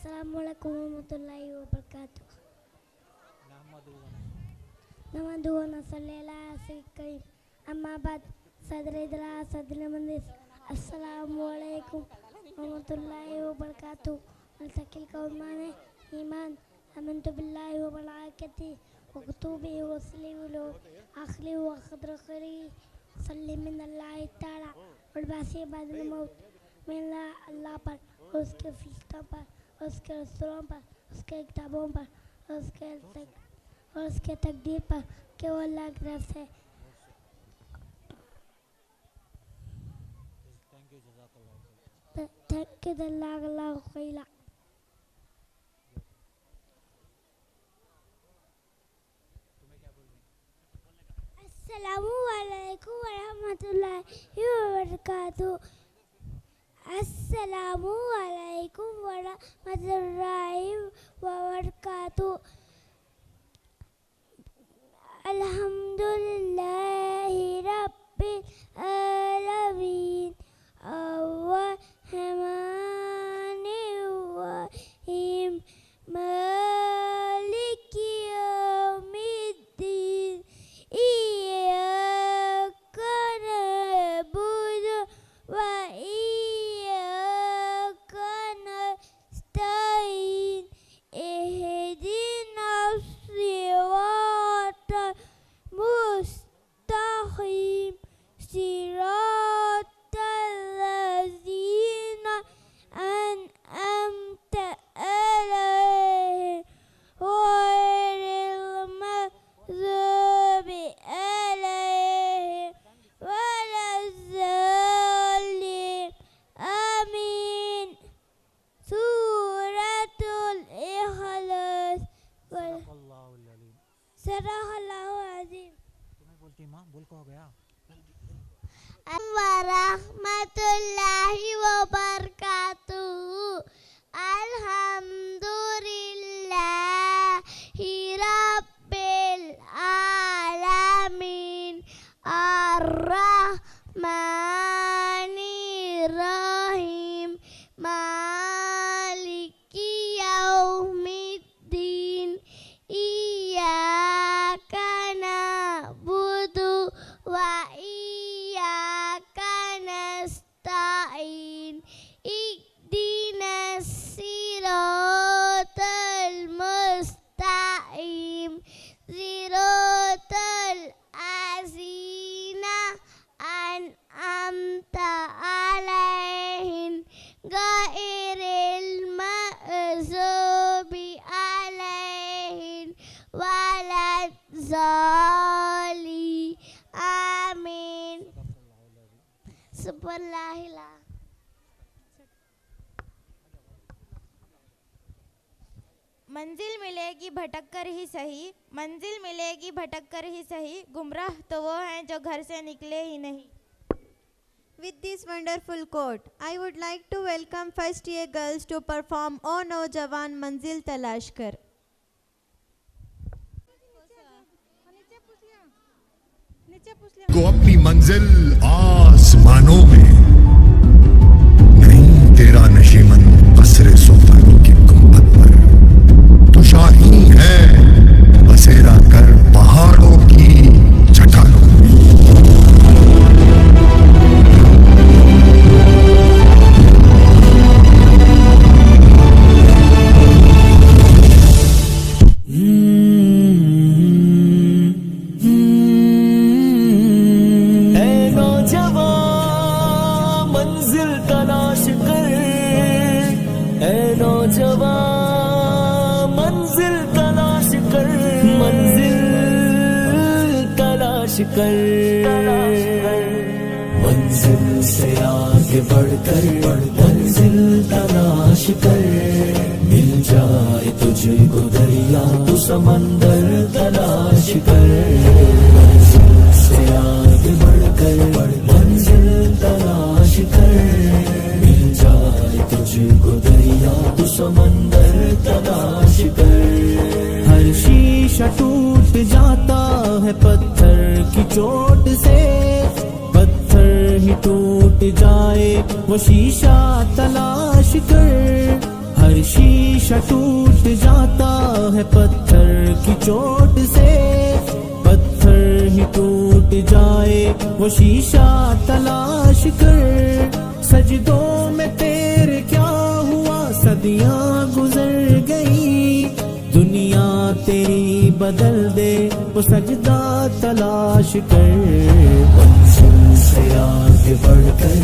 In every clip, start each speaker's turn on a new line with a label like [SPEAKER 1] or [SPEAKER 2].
[SPEAKER 1] السلام علیکم ورحمۃ اللہ وبرکاتہ. نحمدہ و نصلی علی سیدنا الکریم. اما بعد. صدر ادراس صدر مندس. السلام علیکم ورحمۃ اللہ وبرکاتہ. التقی القومان ایمان. آمنت باللہ وملائکتہ وکتبہ ورسلہ والآخر وقدر خیرہ صلی من اللہ تعالی والبعث بعد الموت. من اللہ پر اور اس کے فرشتوں پر اور اس کے رسولوں پر اس کے کتابوں پر اور اس کے تقدیر پر کہ وہ اللہ کی طرف سے. تھینک یو جزاک اللہ خیرا. السلام علیکم ورحمۃ اللہ وبرکاتہ. السلام علیکم ورحمۃ اللہ وبرکاتہ. الحمدللہ رب العالمین الرحمن الرحیم مالک یوم الدین ایاک نعبد وإياك نستعين اهدنا الصراط المستقيم صراط الذين أنعمت عليهم غير المغضوب عليهم ولا الضالين. آمین. سورۃ الاخلاص. صدق اللہ العظیم. ورحمۃ اللہ وبرکاتہ. الحمدللہ رب العالمین الرحمن الرحیم مالک یوم الدین ایاک نعبد وإیاک نستعین اهدنا الصراط المستقیم صراط الذین أنعمت عليهم غير المغضوب عليهم ولا الضالين. آمین. سبحان اللہ.
[SPEAKER 2] منزل ملے گی بھٹک کر ہی صحیح. منزل ملے گی بھٹک کر ہی صحیح. گمراہ تو وہ ہیں جو گھر سے نکلے ہی نہیں.
[SPEAKER 3] With this wonderful quote, I would like to welcome first year girls to perform O Naujawan Manzil Talash Kar.
[SPEAKER 4] کو اپنی منزل آسمانوں میں نہیں. تیرا نشیمن قصر سلطانی کے گنبد پر تو شاہین ہے بسیرا کر پہاڑوں کی چٹانوں میں.
[SPEAKER 5] منزل سے آگے بڑھ کر منزل تلاش کر. مل جائے تجھے کو دریا تو سمندر تلاش کر. منزل سے آگے بڑھ کر منزل تلاش کر. مل جائے تجھے کو دریا تو سمندر تلاش کر.
[SPEAKER 6] ہر شیشہ ٹوٹ جاتا ہے پتھر کی چوٹ سے. پتھر ہی ٹوٹ جائے وہ شیشہ تلاش کر. ہر شیشہ شیشہ ٹوٹ جاتا ہے پتھر کی چوٹ سے، پتھر ہی ٹوٹ جائے وہ شیشہ تلاش کر، سجدوں میں تیرے کیا ہوا صدیاں گزر گئی، دنیا تیری بدل دے وہ سجدہ تلاش کر،
[SPEAKER 5] منزل سے آگے بڑھ کر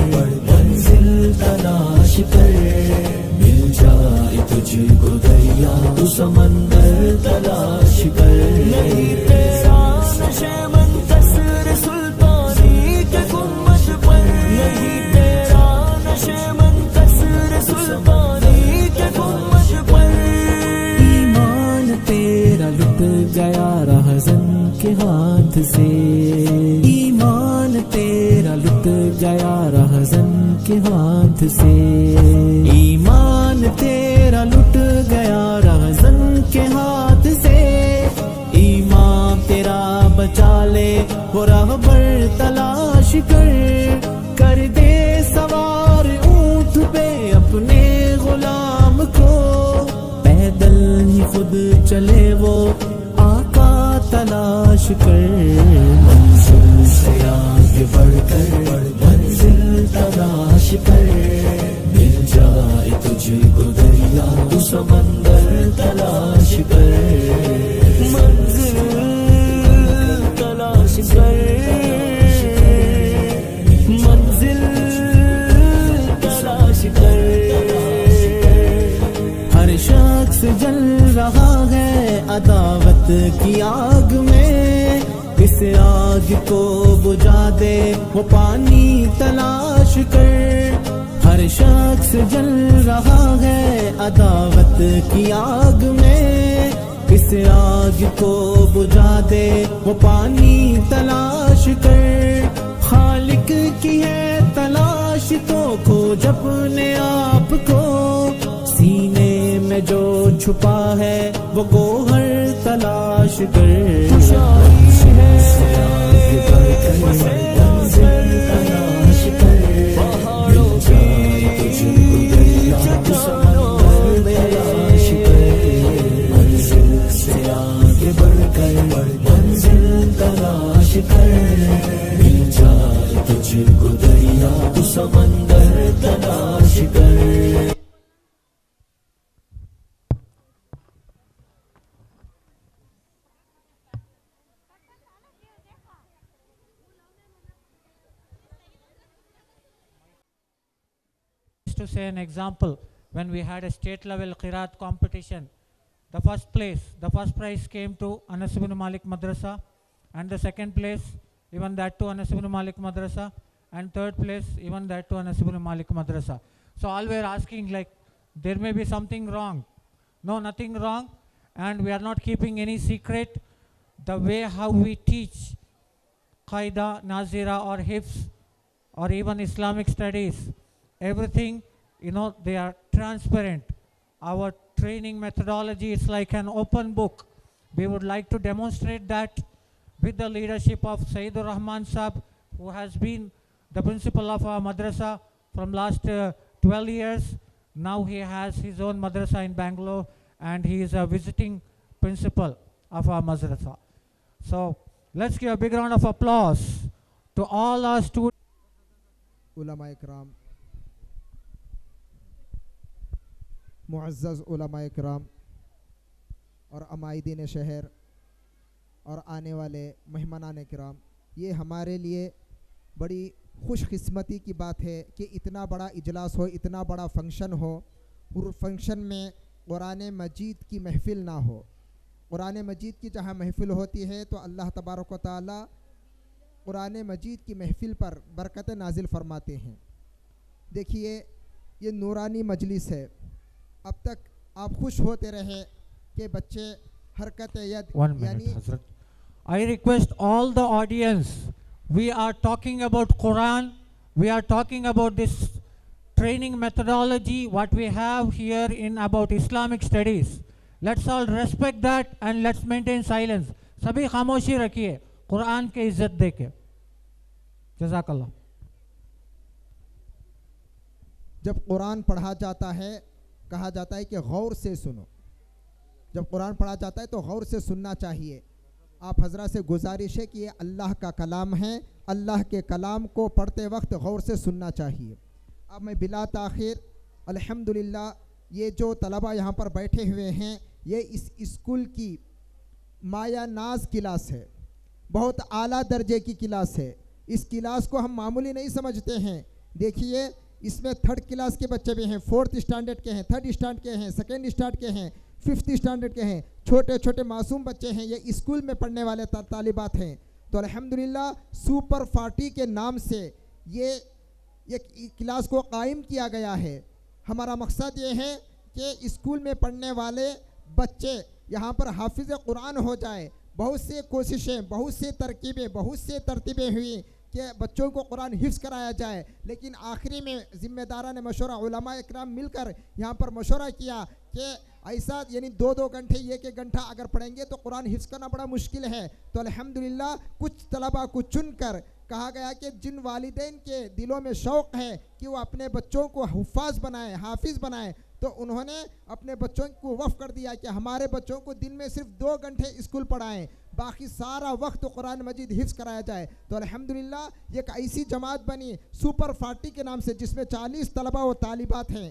[SPEAKER 5] منزل تلاش کر، مل جائے تجھ کو دریا تو سمندر تلاش کر،
[SPEAKER 6] نہیں تیرا نشے منتصر سلطانی کے گنبد پر، نہیں تیرا نشے منتصر سلطانی کے گنبد پر، ایمان تیرا لٹ گیا رہزن کے ہاتھ سے، ایمان تیرا لٹ گیا رہزن کے ہاتھ سے، ایمان تیرا لٹ گیا رہزن کے ہاتھ سے، ایمان تیرا بچا لے وہ راہبر تلاش کر دے سوار اونٹ پہ اپنے غلام کو، پیدل ہی خود چلے وہ آقا تلاش کر،
[SPEAKER 5] منزل سے آگے بڑھ کر منزل تلاش کر، مل جائے تجھ کو دریا تو سمندر تلاش کر،
[SPEAKER 6] منزل تلاش کر، منزل تلاش کر، ہر شخص جل رہا ہے عداوت کی آگ میں، اس آگ کو بجھا دے وہ پانی تلاش کر، ہر شخص جل رہا ہے عداوت کی آگ میں، اس آگ کو بجھا دے وہ پانی تلاش کر، خالق کی ہے تلاش تو کھوج اپنے آپ کو، سینے میں جو چھپا ہے وہ گوہر تلاش کر،
[SPEAKER 5] منزل تلاش کر، مل جائے تجھ کو دریا تو سمندر تلاش کر،
[SPEAKER 7] To say an example, when we had a state level Qiraat competition, the first prize came to Anas ibn Malik Madrasa, and the second place even that to Anas ibn Malik Madrasa, and third place even that to Anas ibn Malik Madrasa. So all were asking like there may be something wrong. No, nothing wrong, and we are not keeping any secret. The way how we teach Qaida, Nazira or Hifz or even Islamic studies, everything, they are transparent. Our training methodology is like an open book. We would like to demonstrate that with the leadership of Sayyidur Rahman Sahab, who has been the principal of our madrasa from last 12 years. Now he has his own madrasa in Bangalore, and he is a visiting principal of our madrasa. So let's give a big round of applause to all our students.
[SPEAKER 8] علماء اکرام، معزز علماء اکرام اور عمائدین شہر اور آنے والے مہمانان کرام، یہ ہمارے لیے بڑی خوش قسمتی کی بات ہے کہ اتنا بڑا اجلاس ہو، اتنا بڑا فنکشن ہو، اور فنکشن میں قرآن مجید کی محفل نہ ہو. قرآن مجید کی جہاں محفل ہوتی ہے تو اللہ تبارک و تعالی قرآن مجید کی محفل پر برکت نازل فرماتے ہیں. دیکھیے یہ نورانی مجلس ہے. اب تک آپ خوش ہوتے رہے کہ بچے حرکت ید.
[SPEAKER 7] 1 minute, Hazrat. I request all the audience, we are talking about Quran, we are talking about this training methodology, what we have here in about Islamic studies. Let's all respect that and let's maintain silence. سبھی خاموشی رکھیے قرآن کے عزت دے کے. جزاک اللہ.
[SPEAKER 8] جب قرآن پڑھا جاتا ہے کہا جاتا ہے کہ غور سے سنو. جب قرآن پڑھا جاتا ہے تو غور سے سننا چاہیے. آپ حضرات سے گزارش ہے کہ یہ اللہ کا کلام ہے, اللہ کے کلام کو پڑھتے وقت غور سے سننا چاہیے. اب میں بلا تاخیر الحمدللہ یہ جو طلبہ یہاں پر بیٹھے ہوئے ہیں یہ اس اسکول کی مایا ناز کلاس ہے, بہت اعلیٰ درجے کی کلاس ہے. اس کلاس کو ہم معمولی نہیں سمجھتے ہیں. دیکھیے اس میں 3rd کلاس کے بچے بھی ہیں, 4th اسٹینڈرڈ کے ہیں, 3rd اسٹینڈرڈ کے ہیں, 2nd اسٹینڈرڈ کے ہیں, 5th اسٹینڈرڈ کے ہیں. چھوٹے چھوٹے معصوم بچے ہیں, یہ اسکول میں پڑھنے والے طالبات ہیں. تو الحمدللہ سپر 40 کے نام سے یہ کلاس کو قائم کیا گیا ہے. ہمارا مقصد یہ ہے کہ اسکول میں پڑھنے والے بچے یہاں پر حافظ قرآن ہو جائے. بہت سے کوششیں, بہت سے ترکیبیں, بہت سے ترتیبیں ہوئی کہ بچوں کو قرآن حفظ کرایا جائے, لیکن آخری میں ذمہ داران مشورہ علماء اکرام مل کر یہاں پر مشورہ کیا کہ ایسا یعنی 2 گھنٹے 1 گھنٹہ اگر پڑھیں گے تو قرآن حفظ کرنا بڑا مشکل ہے. تو الحمدللہ کچھ طلبہ کو چن کر کہا گیا کہ جن والدین کے دلوں میں شوق ہے کہ وہ اپنے بچوں کو حفاظ بنائیں, حافظ بنائیں, تو انہوں نے اپنے بچوں کو وقف کر دیا کہ ہمارے بچوں کو دن میں صرف 2 گھنٹے اسکول پڑھائیں, باقی سارا وقت قرآن مجید حفظ کرایا جائے. تو الحمدللہ یہ ایک ایسی جماعت بنی سپر 40 کے نام سے جس میں 40 طلبہ و طالبات ہیں.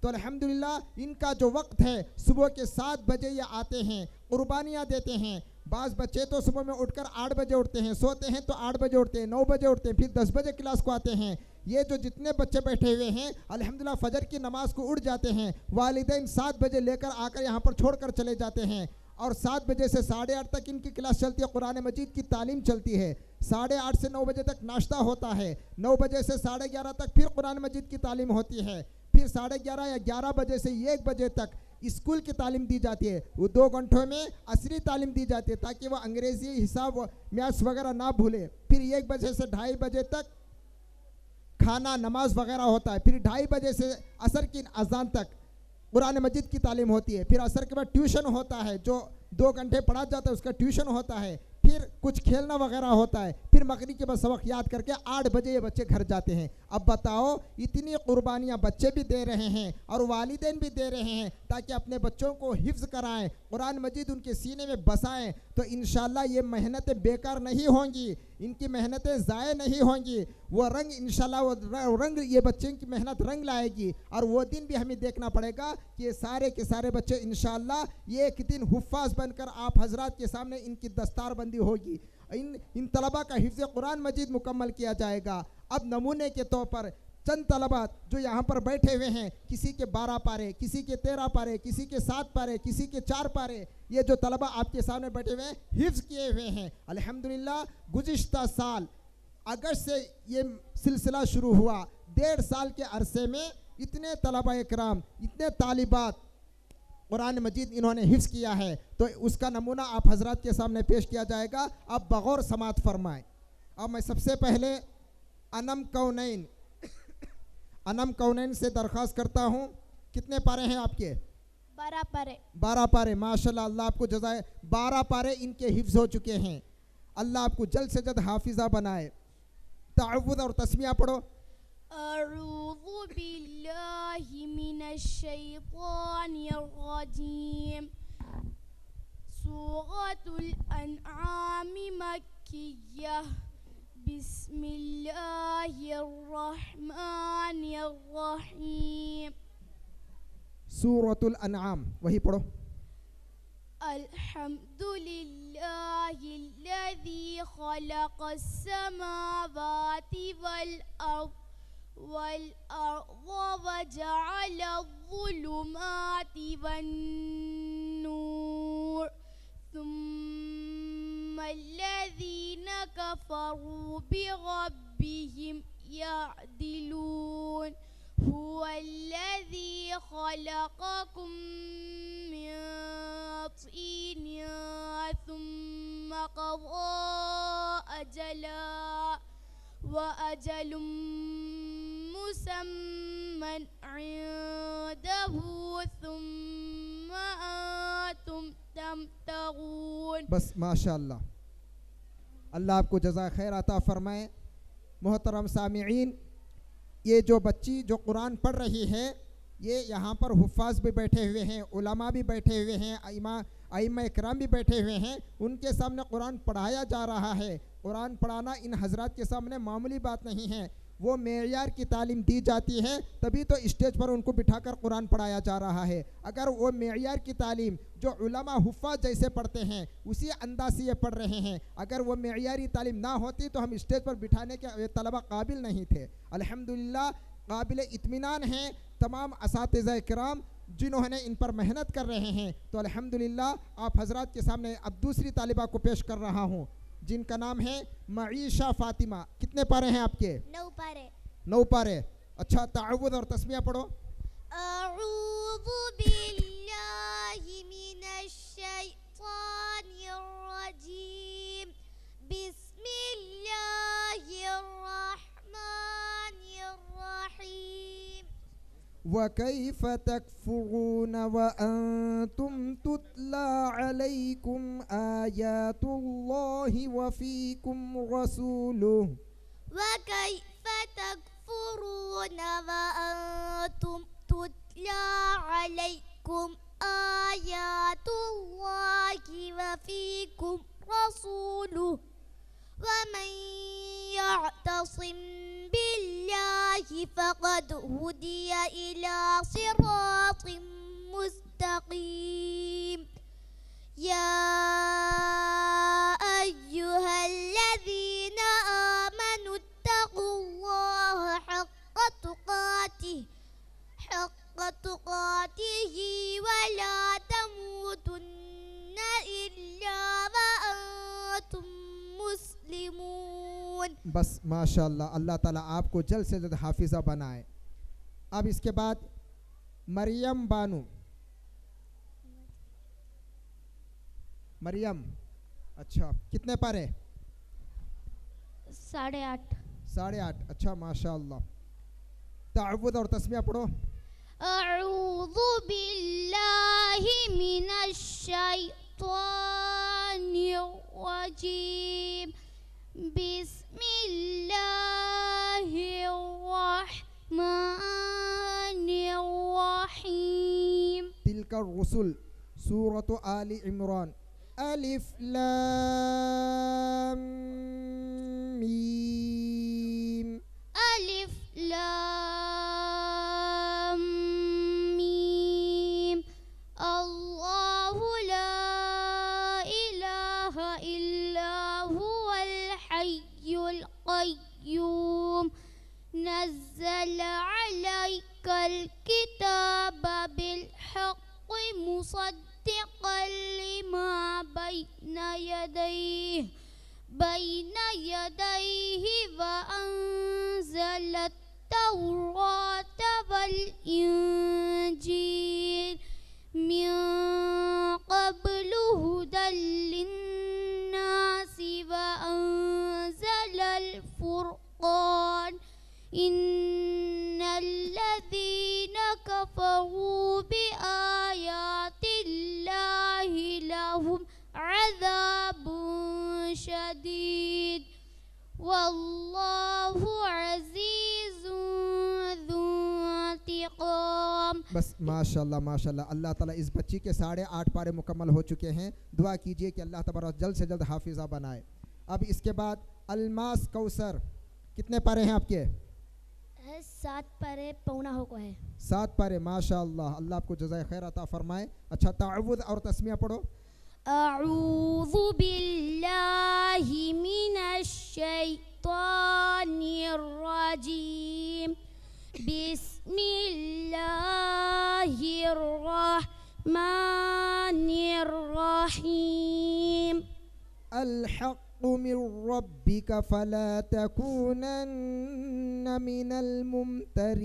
[SPEAKER 8] تو الحمدللہ ان کا جو وقت ہے صبح کے 7 بجے یہ آتے ہیں, قربانیاں دیتے ہیں. بعض بچے تو صبح میں اٹھ کر 8 بجے اٹھتے ہیں, سوتے ہیں تو 8 بجے اٹھتے ہیں, 9 بجے اٹھتے ہیں, پھر 10 بجے کلاس کو آتے ہیں. یہ جو جتنے بچے بیٹھے ہوئے ہیں الحمدللہ فجر کی نماز کو اٹھ جاتے ہیں. والدین 7 بجے لے کر آ کر یہاں پر چھوڑ کر چلے جاتے ہیں, اور 7 بجے سے 8:30 تک ان کی کلاس چلتی ہے, قرآن مجید کی تعلیم چلتی ہے. 8:30 سے 9 بجے تک ناشتہ ہوتا ہے, 9 بجے سے 11:30 تک پھر قرآن مجید کی تعلیم ہوتی ہے, پھر 11:30 یا 11 بجے سے 1 بجے تک اسکول کی تعلیم دی جاتی ہے. وہ 2 گھنٹوں میں عصری تعلیم دی جاتی ہے تاکہ وہ انگریزی, حساب, میتھس وغیرہ نہ بھولے. پھر 1 بجے سے 2:30 بجے تک کھانا, نماز وغیرہ ہوتا ہے. پھر 2:30 بجے سے عصر کی اذان تک قرآن مجید کی تعلیم ہوتی ہے. پھر عصر کے بعد ٹیوشن ہوتا ہے, جو 2 گھنٹے پڑھا جاتا ہے اس کا ٹیوشن ہوتا ہے. پھر کچھ کھیلنا وغیرہ ہوتا ہے. پھر مغرب کے بعد سبق یاد کر کے 8 بجے یہ بچے گھر جاتے ہیں. اب بتاؤ اتنی قربانیاں بچے بھی دے رہے ہیں اور والدین بھی دے رہے ہیں تاکہ اپنے بچوں کو حفظ کرائیں, قرآن مجید ان کے سینے میں بسائیں. تو انشاءاللہ یہ محنتیں بیکار نہیں ہوں گی, ان کی محنتیں ضائع نہیں ہوں گی. وہ رنگ انشاءاللہ وہ رنگ یہ بچے کی محنت رنگ لائے گی, اور وہ دن بھی ہمیں دیکھنا پڑے گا کہ یہ سارے کے سارے بچے انشاءاللہ یہ ایک دن حفاظ بن کر آپ حضرات کے سامنے ان کی دستار بندی ہوگی. ان طلبہ کا حفظ قرآن مجید مکمل کیا جائے گا. اب نمونے کے طور پر چند طلبات جو یہاں پر بیٹھے ہوئے ہیں, کسی کے 12 پارے, کسی کے 13 پارے, کسی کے 7 پارے, کسی کے 4 پارے, یہ جو طلبہ آپ کے سامنے بیٹھے ہوئے ہیں حفظ کیے ہوئے ہیں. الحمدللہ گزشتہ سال اگست سے یہ سلسلہ شروع ہوا, 1.5 سال کے عرصے میں اتنے طلبہ اکرام, اتنے طالبات قرآن مجید انہوں نے حفظ کیا ہے. تو اس کا نمونہ آپ حضرات کے سامنے پیش کیا جائے گا. آپ بغور سماعت فرمائیں. اب میں سب سے پہلے انم کونین سے درخواست کرتا ہوں. کتنے پارے ہیں آپ کے؟
[SPEAKER 2] 12 پارے.
[SPEAKER 8] 12 پارے. ماشاءاللہ, اللہ آپ کو جزائے. 12 پارے ان کے حفظ ہو چکے ہیں. اللہ آپ کو جلد سے جلد حافظہ بنائے. تعوذ اور تسمیہ پڑھو.
[SPEAKER 2] اعوذ باللہ من الشیطان الرجیم. سورۃ الانعام مکیہ. بسم اللہ الرحمن الرحیم.
[SPEAKER 8] سورۃ الانعام وہی پڑھو.
[SPEAKER 2] الحمد للہ الذی خلق السماوات والأرض وجعل الظلمات والنور ثم الذين كفروا بربهم يعدلون. هو الذي خلقكم من طين ثم قضى أجلا وأجل مسمى عنده ثم أنتم تمترون.
[SPEAKER 8] بس ماشاءاللہ, اللہ آپ کو جزائے خیر عطا فرمائے. محترم سامعین, یہ جو بچی جو قرآن پڑھ رہی ہے یہ یہاں پر حفاظ بھی بیٹھے ہوئے ہیں, علماء بھی بیٹھے ہوئے ہیں, ائمہ اکرام بھی بیٹھے ہوئے ہیں, ان کے سامنے قرآن پڑھایا جا رہا ہے. قرآن پڑھانا ان حضرات کے سامنے معمولی بات نہیں ہے, وہ معیار کی تعلیم دی جاتی ہے, تبھی تو اسٹیج پر ان کو بٹھا کر قرآن پڑھایا جا رہا ہے. اگر وہ معیار کی تعلیم جو علماء حفاظ جیسے پڑھتے ہیں اسی انداز سے یہ پڑھ رہے ہیں, اگر وہ معیاری تعلیم نہ ہوتی تو ہم اسٹیج پر بٹھانے کے طلبہ قابل نہیں تھے. الحمدللہ قابل اطمینان ہیں تمام اساتذہ کرام جنہوں نے ان پر محنت کر رہے ہیں. تو الحمدللہ آپ حضرات کے سامنے اب دوسری طالبہ کو پیش کر رہا ہوں جن کا نام ہے معیشہ فاطمہ. کتنے پارے ہیں آپ کے؟
[SPEAKER 1] 9 پارے.
[SPEAKER 8] 9 پارے. اچھا تعوذ اور تسمیہ پڑھو.
[SPEAKER 1] اعوذ باللہ من الشیطان الرجیم, بسم اللہ الرحمن الرحیم.
[SPEAKER 8] وَكَيْفَ تَكْفُرُونَ وَأَنْتُمْ تُتْلَى عَلَيْكُمْ آيَاتُ اللَّهِ وَفِيكُمْ رَسُولُهُ.
[SPEAKER 1] وَكَيْفَ تَكْفُرُونَ وَأَنْتُمْ تُتْلَى عَلَيْكُمْ آيَاتُ اللَّهِ وَفِيكُمْ رَسُولُهُ. وَمَنْ يَعْتَصِمْ بِاللَّهِ فَقَدْ هُدِيَ إِلَى صِرَاطٍ مُسْتَقِيمٍ. يَا أَيُّهَا الَّذِينَ آمَنُوا اتَّقُوا اللَّهَ حَقَّ تُقَاتِهِ وَلَا تَمُوتُنَّ إِلَّا وَأَنْتُمْ مسلمون.
[SPEAKER 8] بس ماشاءاللہ, اللہ تعالیٰ آپ کو جلد سے جلد حافظہ بنائے. اب اس کے بعد مریم بانو. مریم, اچھا کتنے پارے؟
[SPEAKER 1] 8.5.
[SPEAKER 8] 8.5. اچھا ماشاءاللہ. تعوذ اور تسمیہ پڑھو.
[SPEAKER 1] اعوذ باللہ من الشیطان الرجیم, بسم اللہ الرحمن الرحیم.
[SPEAKER 8] تلک الرسل سورۃ آل عمران. الف لام میم.
[SPEAKER 1] الف لام میم. اللہ لا الہ الا هو الحی القیوم, نزل علیک الکتاب بالحق مصدقا لما بین یدیہ وانزل التوراۃ والانجیل من قبل هدى للناس وأنزل الفرقان. إن الذين كفروا بآيات الله لهم عذاب شديد والله عزيز ذو انتقام.
[SPEAKER 8] بس ماشاءاللہ ماشاءاللہ. اللہ تعالیٰ اس بچی کے 8.5 پارے مکمل ہو چکے ہیں. دعا کیجئے کہ اللہ تبارک جلد سے جلد حافظہ بنائے. اب اس کے بعد الماس کوثر. کتنے پارے ہیں آپ کے؟
[SPEAKER 1] 7 پارے پونا ہو کو ہے.
[SPEAKER 8] 7 پارے ماشاءاللہ. اللہ آپ کو جزائے خیر عطا فرمائے. اچھا تعوذ اور تسمیہ پڑھو.
[SPEAKER 1] اعوذ باللہ من الشیطان الرجیم, بسم اللہ الرحمن الرحیم.
[SPEAKER 8] الحق من ربك فلا تكونن من الممترين.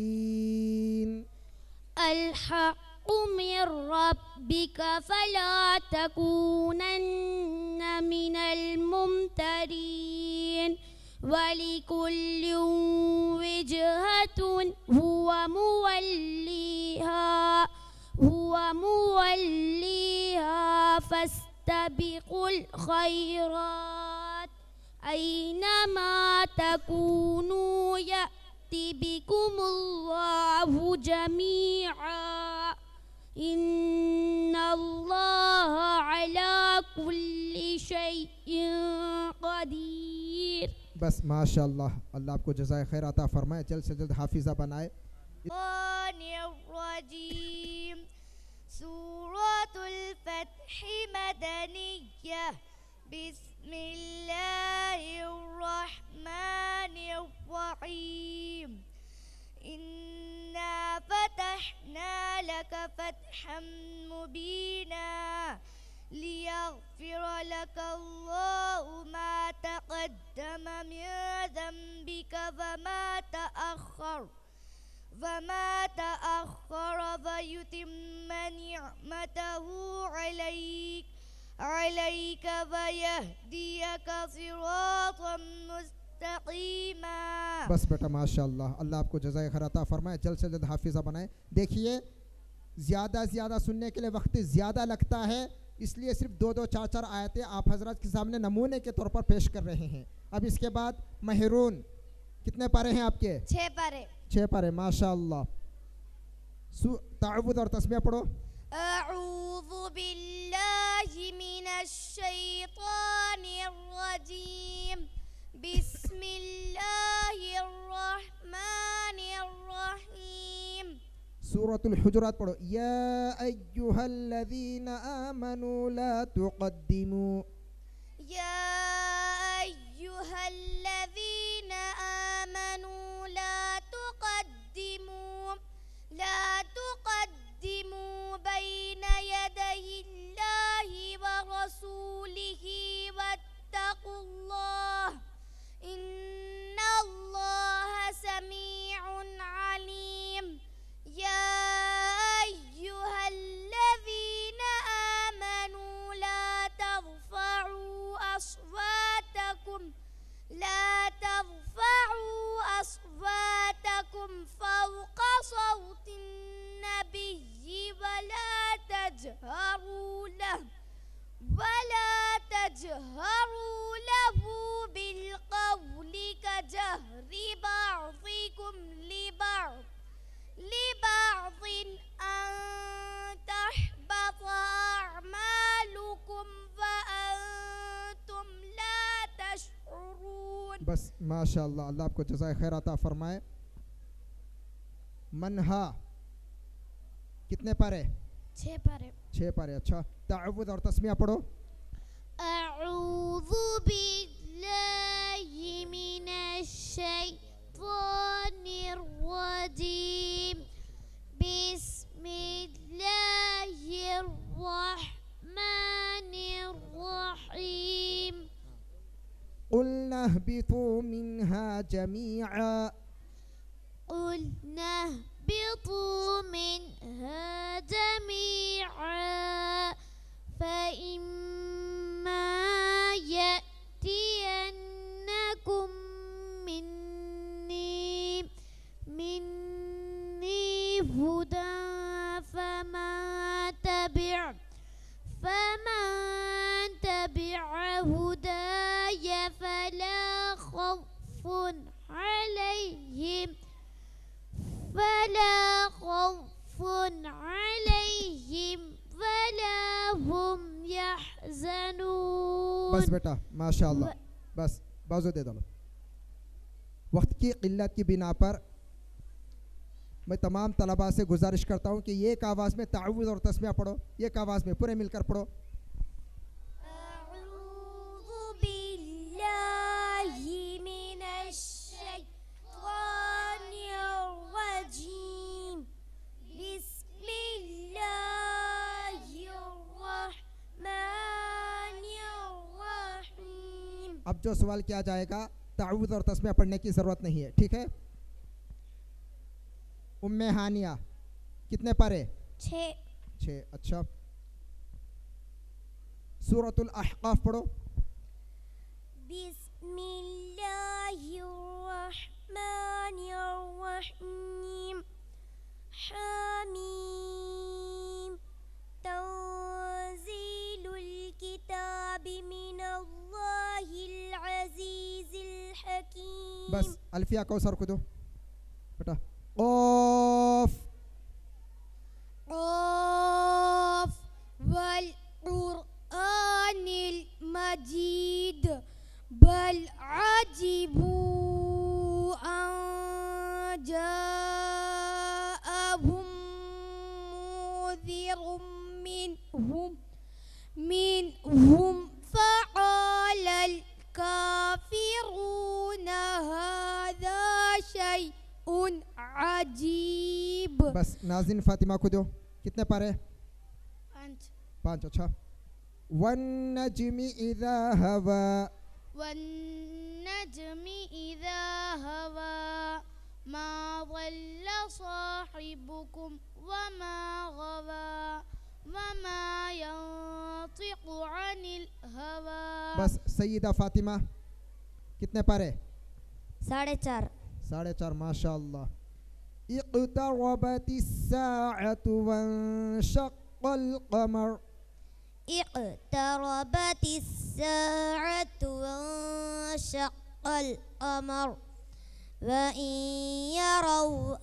[SPEAKER 1] الحق من ربك فلا تكونن من الممترين. ولكل وجهة هو موليها فاستبقوا الخيرات أينما تكونوا يأت بكم الله جميعا إن الله على كل شيء قدير.
[SPEAKER 8] بس ماشاء اللہ، اللہ آپ کو جزائے خیر عطا فرمائے، جلد سے جلد حافظہ بنائے.
[SPEAKER 2] الرجيم سورة الفتح مدنية بسم الله الرحمن الرحيم إنا فتحنا لك فتحا مبينا ليغفر لك الله ما تقدم من ذنبك وما تأخر ويتم نعمته عليك ويهديك صراطا مستقيما.
[SPEAKER 8] بس بیٹا ماشاء اللہ، اللہ آپ کو جزائے خیر عطا فرمائے، جلد سے جلد حافظہ بنائے. دیکھیے زیادہ زیادہ سننے کے لیے وقت زیادہ لگتا ہے، اس لیے صرف 2-4 آیتیں آپ حضرات کے سامنے نمونے کے طور پر پیش کر رہے ہیں. اب اس کے بعد محرون، کتنے پارے ہیں آپ کے؟
[SPEAKER 2] 6 پارے.
[SPEAKER 8] 6 پارے ماشاء اللہ. تعوذ اور تسمیہ پڑھو.
[SPEAKER 2] اعوذ باللہ من الشیطان الرجیم بسم اللہ الرحمن الرحیم.
[SPEAKER 8] سورة الحجرات پڑھو. یا ایہا الذین آمنوا لا تقدموا.
[SPEAKER 2] یا ایہا الذین آمنوا لا تقدموا بین یدی اللہ ورسولہ واتقوا اللہ ان اللہ سمیع علیم. یا ایہا الذین آمنوا لا ترفعوا أصواتكم فوق صوت النبي ولا تجهروا له بالقول كجهر بعضكم لبعض أن تحبط أعمالكم وأنتم لا تشعرون.
[SPEAKER 8] بس ماشاء اللہ، اللہ آپ کو جزائے خیر عطا فرمائے. منہا کتنے پارے؟
[SPEAKER 2] 6 پارے.
[SPEAKER 8] 6 پارے. اچھا، تعوذ اور تسمیہ پڑھو.
[SPEAKER 1] أعوذ بالله من الشيطان الرجيم بسم الله الرحمن الرحيم.
[SPEAKER 8] قلنا اهبطوا منها جميعا.
[SPEAKER 1] قلنا اهبطوا منها جميعا فإما يأتينكم مني هدى فمن تبع هداي فلا خوف عليهم ولا هم يحزنون.
[SPEAKER 8] بس بیٹا ماشاء اللہ، بس بازو دے دو. وقت کی قلت کی بنا پر میں تمام طلباء سے گزارش کرتا ہوں کہ ایک آواز میں تعوذ اور تسمیہ پڑھو. ایک آواز میں پورے مل کر پڑھو.
[SPEAKER 1] أعوذ بالله من الشيطان الرجيم بسم الله الرحمن الرحيم.
[SPEAKER 8] اب جو سوال کیا جائے گا تعوذ اور تسمیہ پڑھنے کی ضرورت نہیں ہے، ٹھیک ہے؟ ام ہانیہ کتنے پارے؟
[SPEAKER 2] 6.
[SPEAKER 8] اچھا، سورۃ الاحقاف پڑھو.
[SPEAKER 1] بسم الله الرحمن الرحيم حميم تنزيل الكتاب من الله العزيز الحكيم.
[SPEAKER 8] بس الفیہ کوثر کو دو بیٹا. قاف
[SPEAKER 2] منهم فقال الكافرون هذا شيء عجيب.
[SPEAKER 8] بس ناظرین فاطمہ کو دو. کتنے پارے؟ 5. اچھا. والنجم اذا هوى
[SPEAKER 2] والنجم إذا هوى ما ضل صاحبكم وما غوى وما ينطق عن الهوى.
[SPEAKER 8] بس سیدہ فاطمہ کتنے پارے؟
[SPEAKER 2] 4.5.
[SPEAKER 8] ماشاء اللہ. اقتربت الساعة وانشق القمر.
[SPEAKER 2] اقتربت الساعة وانشق القمر وإن يروا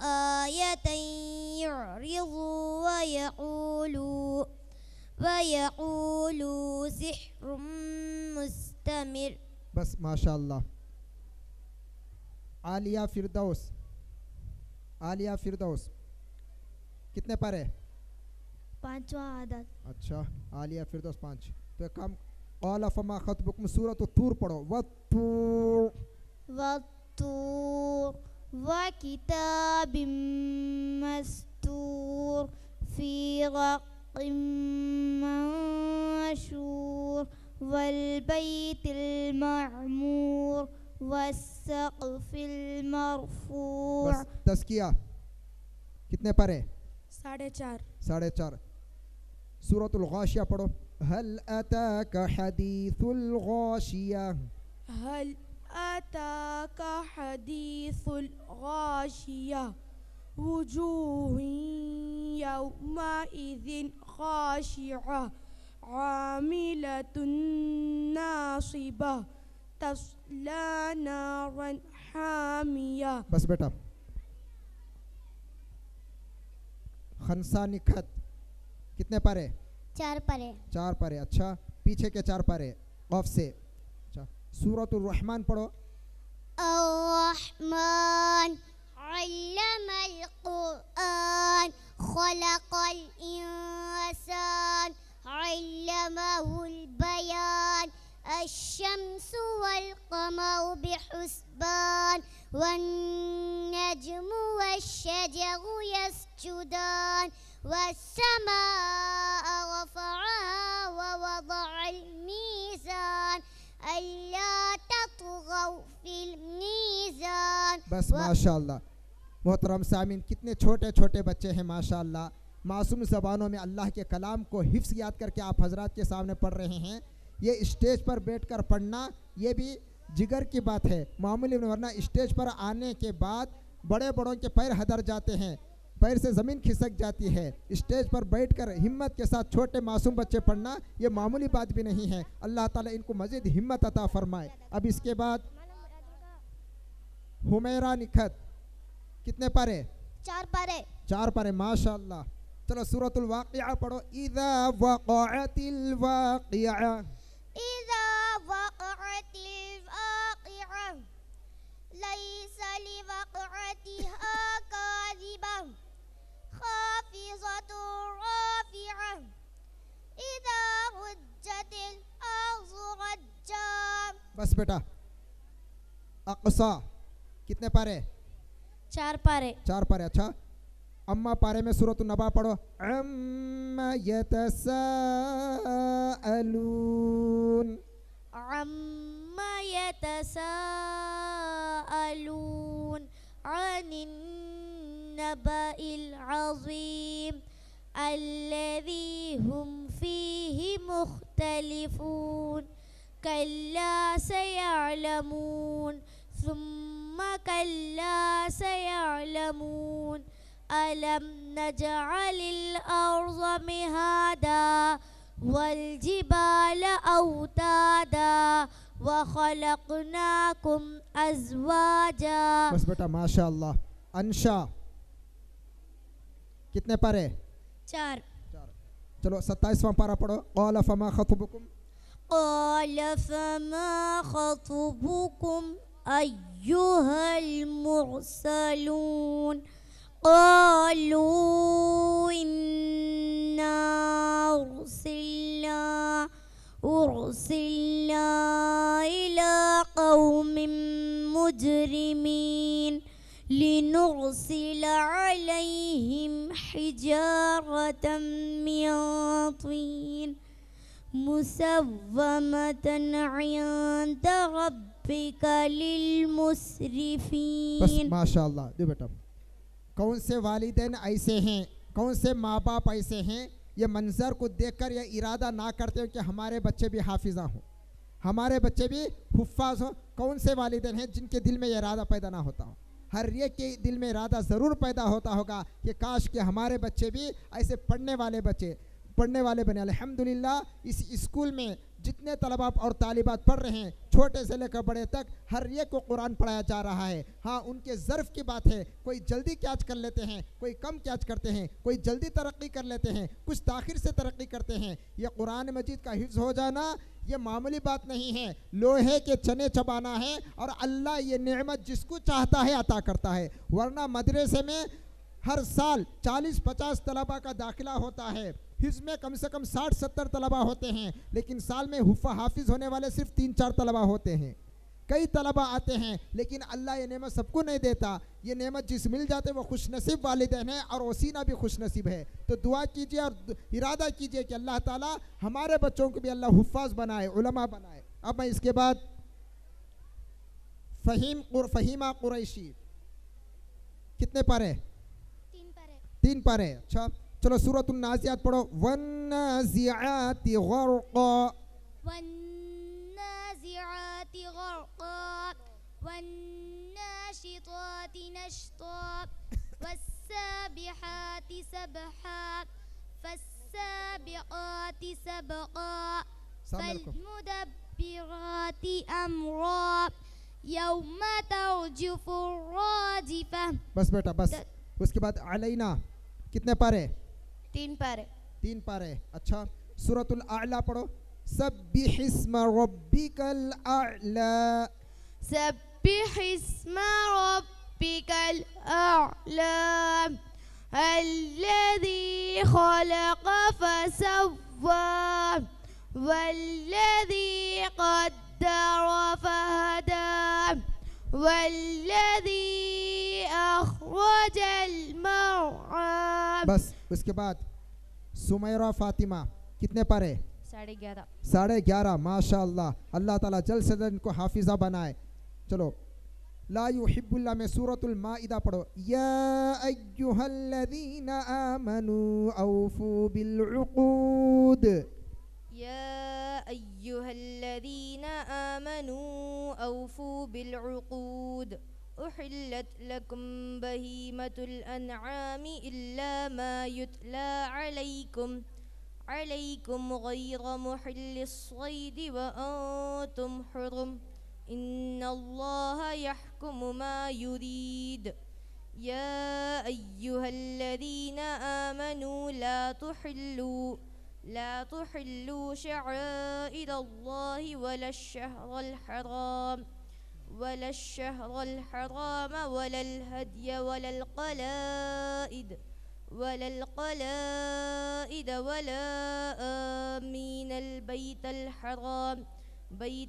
[SPEAKER 2] آية يعرضوا ويقولوا سحر مستمر.
[SPEAKER 8] بس ماشاء اللہ. عالیہ فردوس کتنے پارے؟
[SPEAKER 1] 5واں عدد.
[SPEAKER 8] اچھا. عالیہ فردوس 5. تو ایک کام قال فما خطبکم سورۃ الطور پڑھو. والطور
[SPEAKER 2] وكتاب مستور في رق منشور والبيت المعمور والسقف المرفوع.
[SPEAKER 8] بس تزکیہ کتنے پارے؟
[SPEAKER 2] 4.5.
[SPEAKER 8] سورۃ الغاشیہ پڑھو. هل اتاك حدیث الغاشیہ.
[SPEAKER 2] هل أتاك حديث الغاشية وجوه يومئذ خاشعة عاملة ناصبة تصلى نارا حامية.
[SPEAKER 8] بس بیٹا. خنسا نکھت کتنے پارے؟
[SPEAKER 1] 4 پارے.
[SPEAKER 8] اچھا. پیچھے کے 4 پارے قاف سے. اچھا. سورۃ الرحمن پڑھو.
[SPEAKER 1] الرحمن علم القرآن خلق الإنسان علمه البيان الشمس والقمر بحسبان والنجم والشجر يسجدان والسماء رفعها ووضع الميزان ألا تطغوا في الميزان.
[SPEAKER 8] بس ماشاء اللہ. محترم سامعین کتنے چھوٹے چھوٹے بچے ہیں ماشاء اللہ. معصوم زبانوں میں اللہ کے کلام کو حفظ یاد کر کے آپ حضرات کے سامنے پڑھ رہے ہیں. یہ اسٹیج پر بیٹھ کر پڑھنا یہ بھی جگر کی بات ہے معمولی. ورنہ اسٹیج پر آنے کے بعد بڑے بڑوں کے پیر ہدر جاتے ہیں, پیر سے زمین کھسک جاتی ہے. اسٹیج پر بیٹھ کر ہمت کے ساتھ چھوٹے معصوم بچے پڑھنا یہ معمولی بات بھی نہیں ہے. اللہ تعالیٰ ان کو مزید ہمت عطا فرمائے. اب اس کے بعد حمیرہ نکھت کتنے پارے؟ 4 پارے. ماشاء اللہ. چلو سورۃ الواقعہ پڑھو. اذا وقعت الواقعہ.
[SPEAKER 2] إذا وقعت الواقعة ليس لوقعتها كاذبة خافضة رافعة إذا رجت الأرض رجا.
[SPEAKER 8] بس بیٹا. اقصا کتنے پارے؟
[SPEAKER 2] 4
[SPEAKER 8] پارے. اچھا. اما پارے میں سورۃ النبا پڑھو. عما يتساءلون.
[SPEAKER 2] عما يتساءلون عن النبأ العظيم الذي هم فيه مختلفون كلا سيعلمون ثم كلا سيعلمون ألم نجعل الأرض مهادا والجبال أوتادا وخلقناكم أزواجا.
[SPEAKER 8] بس بیٹا ماشاء اللہ. انشا کتنے پارے؟
[SPEAKER 2] 4.
[SPEAKER 8] چلو 27واں پارہ پڑھو. قال فما خطبکم.
[SPEAKER 2] قال فما خطبكم أيها المرسلون قالوا إنا
[SPEAKER 1] أرسلنا إلى قوم مجرمين لنرسل عليهم حجارة من طين مسومة عند ربك للمسرفين.
[SPEAKER 8] بس ماشاء اللہ. دو بیٹا کون سے والدین ایسے ہیں, کون سے ماں باپ ایسے ہیں یہ منظر کو دیکھ کر یہ ارادہ نہ کرتے ہو کہ ہمارے بچے بھی حافظہ ہوں, ہمارے بچے بھی حفاظ ہوں؟ کون سے والدین ہیں جن کے دل میں یہ ارادہ پیدا نہ ہوتا ہو؟ ہر ایک کے دل میں ارادہ ضرور پیدا ہوتا ہوگا کہ کاش کہ ہمارے بچے بھی ایسے پڑھنے والے بنے. الحمدللہ اس اسکول میں جتنے طلباء اور طالبات پڑھ رہے ہیں چھوٹے سے لے کر بڑے تک ہر ایک کو قرآن پڑھایا جا رہا ہے. ہاں ان کے ظرف کی بات ہے, کوئی جلدی کیچ کر لیتے ہیں, کوئی کم کیچ کرتے ہیں, کوئی جلدی ترقی کر لیتے ہیں, کچھ تاخیر سے ترقی کرتے ہیں. یہ قرآن مجید کا حفظ ہو جانا یہ معمولی بات نہیں ہے, لوہے کے چنے چبانا ہے, اور اللہ یہ نعمت جس کو چاہتا ہے عطا کرتا ہے. ورنہ مدرسے میں ہر سال 40-50 طلباء کا داخلہ ہوتا ہے, حفظ میں کم سے کم 60-70 طلباء ہوتے ہیں, لیکن سال میں حافظ ہونے والے صرف 3-4 طلباء ہوتے ہیں. کئی طلباء آتے ہیں لیکن اللہ یہ نعمت سب کو نہیں دیتا. یہ نعمت جس مل جاتے وہ خوش نصیب والدین ہیں, اور وسینہ بھی خوش نصیب ہے. تو دعا کیجئے اور ارادہ کیجئے کہ اللہ تعالیٰ ہمارے بچوں کو بھی اللہ حفاظ بنائے, علماء بنائے. اب میں اس کے بعد فہیمہ قریشی کتنے پارے؟ 3 پارے. اچھا چلو سورۃ النازعات پڑھو. والنازعات غرقا
[SPEAKER 1] والنازعات غرقا والناشطات نشطا والسابحات سبحا فالسابقات سبقا فالمدبرات أمرا يوم ترجف الراجفة.
[SPEAKER 8] بس بیٹا بس. اس کے بعد علینا کتنے پارے؟
[SPEAKER 2] 3 پارے.
[SPEAKER 8] 3 پارے. اچھا سورۃ الاعلی پڑھو. سبح اسم ربک الاعلی.
[SPEAKER 2] سبح اسم ربك الأعلى الذي خلق فسوى والذي قدر فهدى والذي أخرج المرعى.
[SPEAKER 8] بس اس کے بعد سمیرہ فاطمہ کتنے پارے؟
[SPEAKER 2] 11:30.
[SPEAKER 8] 11:30. ماشاء اللہ. اللہ تعالیٰ جلد سے جلد ان کو حافظہ بنائے. چلو لا يحب اللہ میں سورۃ المائدہ پڑھو. یا ایہا الذین آمنوا اوفوا بالعقود.
[SPEAKER 2] يا أيها الذين آمنوا أوفوا بالعقود أحلت لكم بهيمة الأنعام إلا ما يتلى عليكم غير محل الصيد وأنتم حرم إن الله يحكم ما يريد. يا أيها الذين آمنوا لا تحلوا شعائر الله ولا الشهر الحرام ولا الهدي ولا القلائد ولا آمين البيت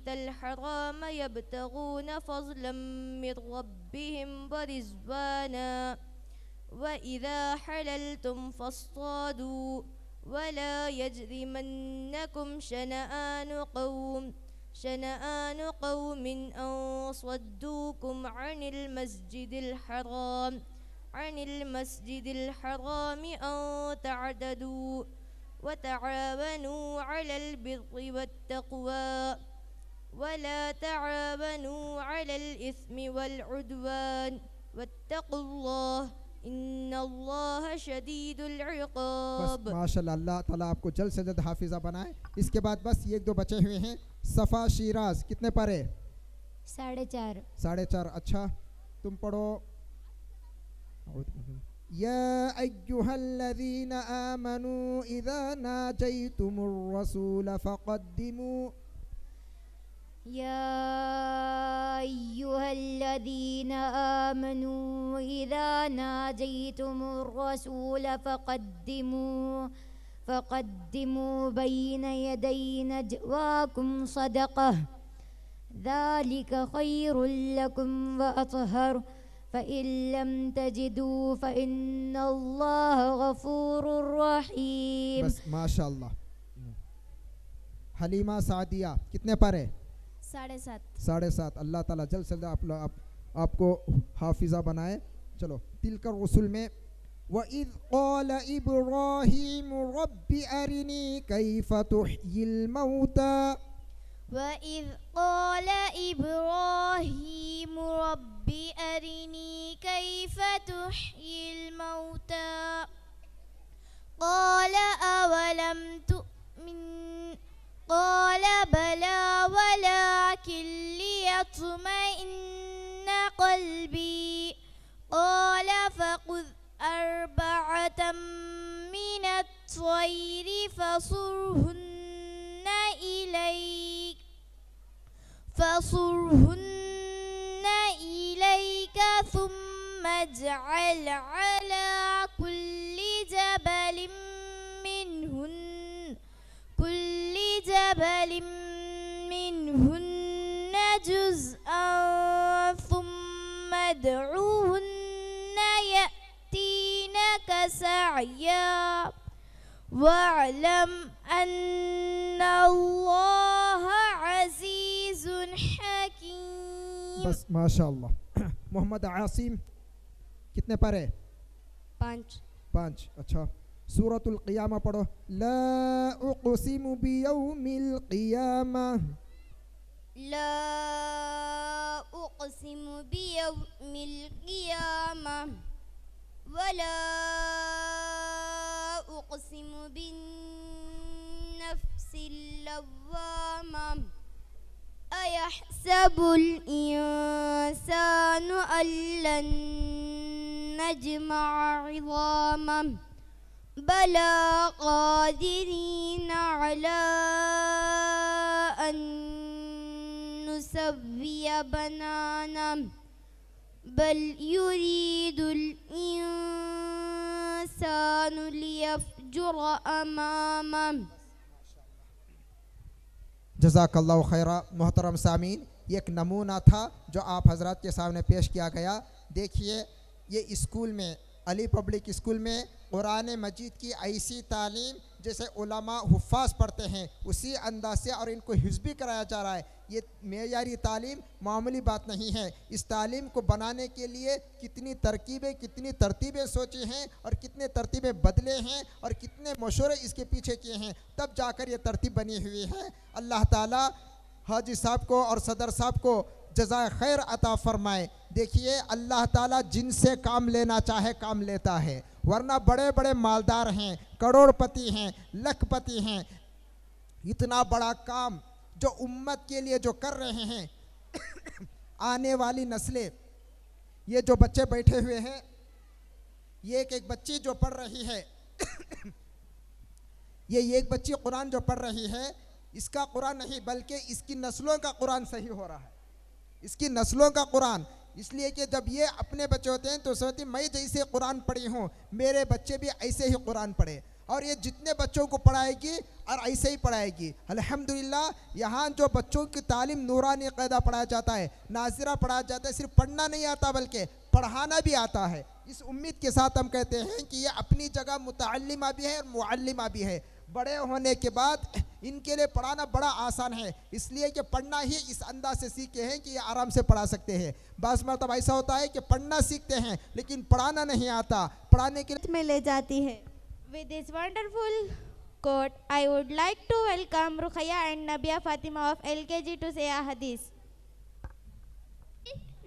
[SPEAKER 2] الحرام يبتغون فضلا من ربهم ورضوانا وإذا حللتم فاصطادوا ولا يجرمنكم شنآن قوم أن صدوكم عن المسجد الحرام أن تعتدوا وتعاونوا على البر والتقوى ولا تعاونوا على الإثم والعدوان واتقوا الله ان اللہ شدید العقاب.
[SPEAKER 8] بس ماشاءاللہ. اللہ تعالیٰ آپ کو جلد سے جلد حافظہ بنائے. اس کے بعد بس یہ 2 بچے ہوئے ہیں. صفا شیراز کتنے پارے؟
[SPEAKER 2] 4:30.
[SPEAKER 8] 4:30. اچھا تم پڑھو. یا ایہا الذین آمنوا اذا ناجیتم الرسول فقدموا.
[SPEAKER 1] يا أيها الذين آمنوا إذا ناجيتم الرسول
[SPEAKER 9] فقدموا بين يدي نجواكم صدقة ذلك خير لكم وأطهر فإن لم تجدوا فإن الله غفور رحيم.
[SPEAKER 8] بس ماشاء اللہ. حلیمہ سعدیہ کتنے پارے؟
[SPEAKER 2] 7.5.
[SPEAKER 8] 7.5. اللہ تعالیٰ جلد سے جلد آپ کو حافظہ بنائے. چلو تلک الرسل میں وَإِذْ قَالَ إِبْرَاهِيمُ رَبِّ أَرِنِي كَيْفَ تُحْيِي الْمَوْتَى
[SPEAKER 2] وَإِذْ قَالَ إِبْرَاهِيمُ رَبِّ أَرِنِي كَيْفَ تُحْيِي الْمَوْتَى قَالَ أَوَلَمْ تُؤْمِنْ قَالَ بَلَى وَلَكِنْ لِيَطْمَئِنَّ قَلْبِي قَالَ فَخُذْ 4 من الطير فصرهن إليك ثم اجعل على كل جبل منهن جزءا ثم ادعوهن يأتينك سعيا واعلم أن الله عزيز حكيم.
[SPEAKER 8] بس ماشاء اللہ. محمد عاصم کتنے پارے؟ 5. اچھا سورۃ القیامہ پڑھو. لا اقسم بیوم القیامہ.
[SPEAKER 2] لا أقسم بيوم القيامة ولا أقسم بالنفس اللوامة أيحسب الإنسان أن لن نجمع عظامه بلى قادرين على أن نسوي بنانه بل يريد الإنسان ليفجر أمامه.
[SPEAKER 8] جزاک اللہ خیرہ. محترم سامعین یہ ایک نمونہ تھا جو آپ حضرات کے سامنے پیش کیا گیا. دیکھیے یہ اسکول میں علی پبلک اسکول میں قرآن مجید کی ایسی تعلیم جیسے علماء حفاظ پڑھتے ہیں اسی انداز سے اور ان کو حفظ بھی کرایا جا رہا ہے. یہ معیاری تعلیم معمولی بات نہیں ہے. اس تعلیم کو بنانے کے لیے کتنی ترتیبیں سوچی ہیں اور کتنے ترتیبیں بدلے ہیں اور کتنے مشورے اس کے پیچھے کیے ہیں تب جا کر یہ ترتیب بنی ہوئی ہے. اللہ تعالیٰ حاجی صاحب کو اور صدر صاحب کو جزائے خیر عطا فرمائے. دیکھیے اللہ تعالیٰ جن سے کام لینا چاہے کام لیتا ہے ورنہ بڑے بڑے مالدار ہیں, کروڑ پتی ہیں, لکھ پتی ہیں. اتنا بڑا کام جو امت کے لیے جو کر رہے ہیں آنے والی نسلیں یہ جو بچے بیٹھے ہوئے ہیں یہ ایک بچی جو پڑھ رہی ہے یہ ایک بچی قرآن جو پڑھ رہی ہے اس کا قرآن نہیں بلکہ اس کی نسلوں کا قرآن صحیح ہو رہا ہے. اس کی نسلوں کا قرآن اس لیے کہ جب یہ اپنے بچے ہوتے ہیں تو سوچتے ہیں میں جیسے قرآن پڑھی ہوں میرے بچے بھی ایسے ہی قرآن پڑھے اور یہ جتنے بچوں کو پڑھائے گی اور ایسے ہی پڑھائے گی. الحمدللہ یہاں جو بچوں کی تعلیم نورانی قاعدہ پڑھایا جاتا ہے, ناظرہ پڑھایا جاتا ہے, صرف پڑھنا نہیں آتا بلکہ پڑھانا بھی آتا ہے. اس امید کے ساتھ ہم کہتے ہیں کہ یہ اپنی جگہ متعلمہ بھی ہے اور معلمہ بھی ہے. بڑے ہونے کے بعد ان کے لیے پڑھانا بڑا آسان ہے اس لیے کہ پڑھنا ہی اس انداز سے سیکھے ہیں کہ یہ آرام سے پڑھا سکتے ہیں. بعض مرتبہ ایسا ہوتا ہے کہ پڑھنا سیکھتے ہیں لیکن پڑھانا نہیں آتا. پڑھانے کے
[SPEAKER 3] میں لے جاتی ہے.
[SPEAKER 2] With this wonderful quote, I would like to welcome Rukhaya and Nabia Fatima of LKG to say a hadith.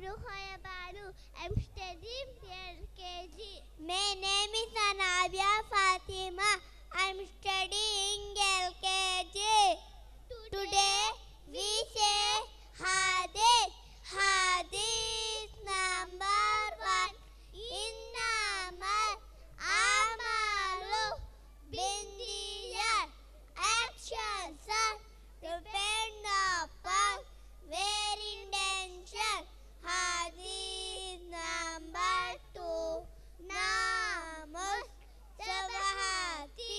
[SPEAKER 1] Rukhaya Balu, I'm studying LKG. My name is Nabia Fatima. I'm studying LKG. Today we say hadith. Hadith number 1. Innamal amalu binniyat. Actions are depend upon their intention. Hadith number 2. Namus Sabahati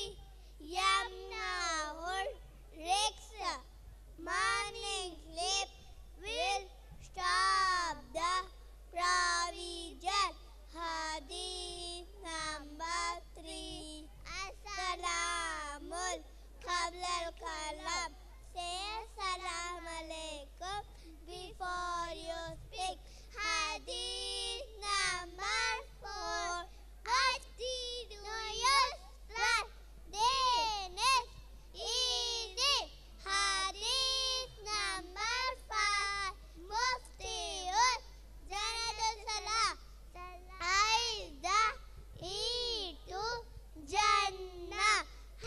[SPEAKER 1] قبل الكلام. Say Assalamu alaikum before you speak. Hadith number 4. What did you use last? Then is easy. Hadith number 5. Muftiun Janadul Salah. Aida Itu Jannah.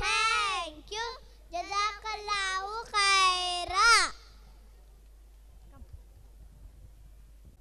[SPEAKER 1] Thank you. Jazakallahu khaira.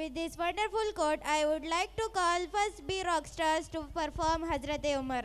[SPEAKER 2] With this wonderful quote, I would like to call first B rock stars to perform Hazrat Umar.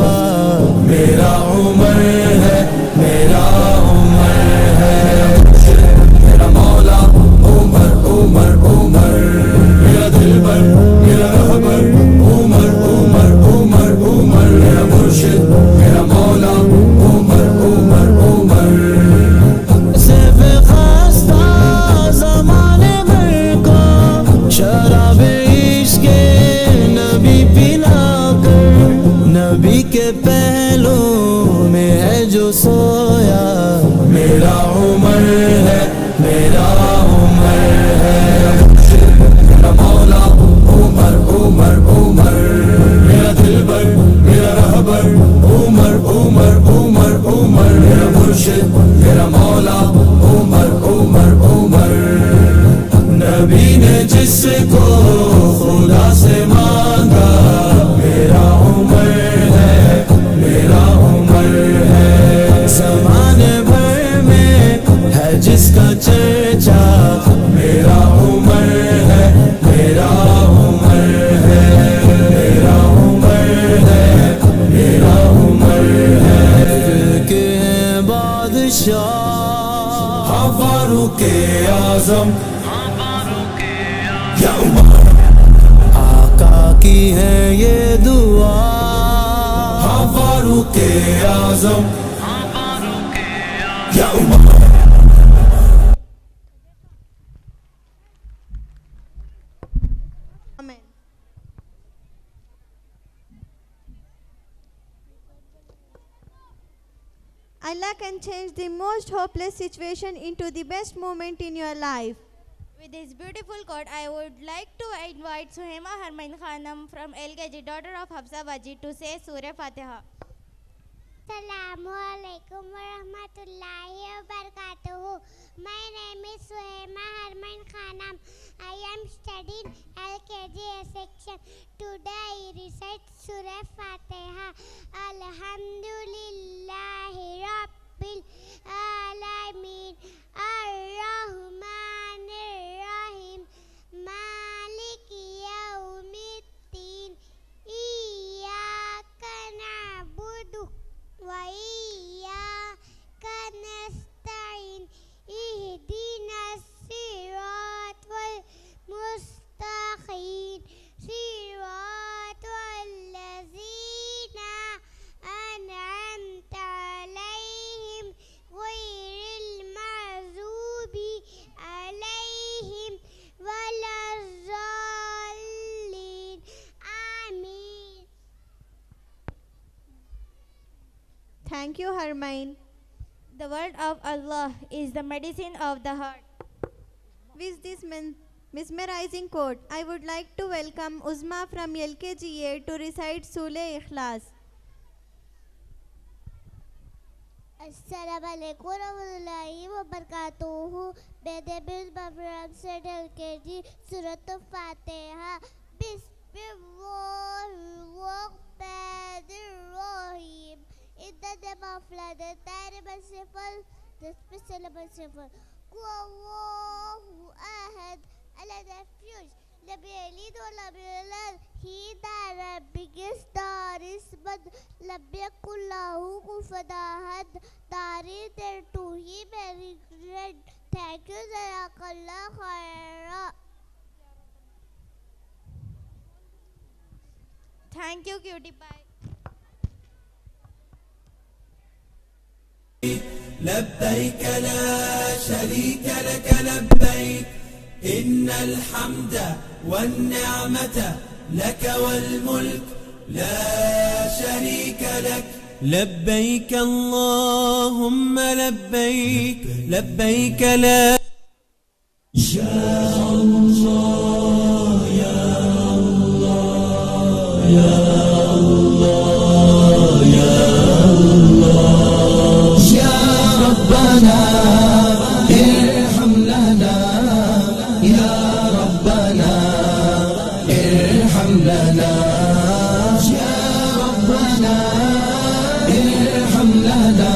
[SPEAKER 6] ہوتا میرا عمر ہے میرا عمر ہے میرا مولا عمر عمر عمر میرا دلبر میرا رہبر عمر عمر عمر عمر میرا مرشد میرا مولا عمر عمر عمر سیف خستہ زمانے بھر کو شراب عشق نبی پلا کر نبی کے پہلو میں ہے جو سویا میرا عمر ہے میرا عمر ہے میرا مولا عمر عمر عمر میرا دلبر میرا رہبر عمر عمر عمر عمر میرا مرشد میرا مولا عمر عمر عمر نبی نے جس کو خدا سے مانگا میرا عمر ہے میرا عمر ہے زمانے بھر میں ہے جس کا چرچا میرا عمر ہے میرا عمر ہے میرا عمر ہے میرا عمر ہے کہ بادشاہ فاروق اعظم یا عمر آقا کی ہے یہ دعا فاروق اعظم یا عمر
[SPEAKER 3] Allah can change the most hopeless situation into the best moment in your life.
[SPEAKER 2] With this beautiful quote, I would like to invite Suhaima Harmain Khanam from LKG, daughter of Hafsa Wajid, to say Surah Fatiha.
[SPEAKER 1] Assalamu alaikum wa rahmatullahi wa barakatuhu. My name is Suhaima Harmain Khanam. I am studying LKG section. Today I recite Surah Fatiha. Alhamdulillahi Rabbil Alameen. Ar-Rahmanir Rahim. Maliki Yawmiddin. Iyyaka na'budu wa iyyaka nasta'in. Ihdinas siratal mustaqim. Siratal ladzina an'amta alayhim ghayril maghdubi alayhim waladdallin. Amin.
[SPEAKER 3] Thank you, Harmain.
[SPEAKER 2] The word of Allah is the medicine of the heart.
[SPEAKER 3] With this mesmerizing quote, I would like to welcome Uzma from LKGA to recite Surah Ikhlas.
[SPEAKER 1] Assalamu alaikum wa rahmatullahi wa barakatuhu. May the best from said LKG Surah Fatiha. Bismillahirrahmanirrahim. In the name of Allah, the Very Merciful, the Special Merciful. Allahu Ahad, Allah the Refuge. Lam yalid wa lam yulad. He that biggest star is but lam yakul lahu kufuwan ahad. Tari there to him very great. Thank you, Jazakallah khaira.
[SPEAKER 2] Thank you, cutie pie.
[SPEAKER 6] لبيك لا شريك لك لبيك إن الحمد والنعمة لك والملك لا شريك لك لبيك اللهم لبيك لبيك لا يا الله يا الله يا الله يا الله يا ربنا ارحم لنا يا ربنا ارحم لنا يا ربنا ارحم لنا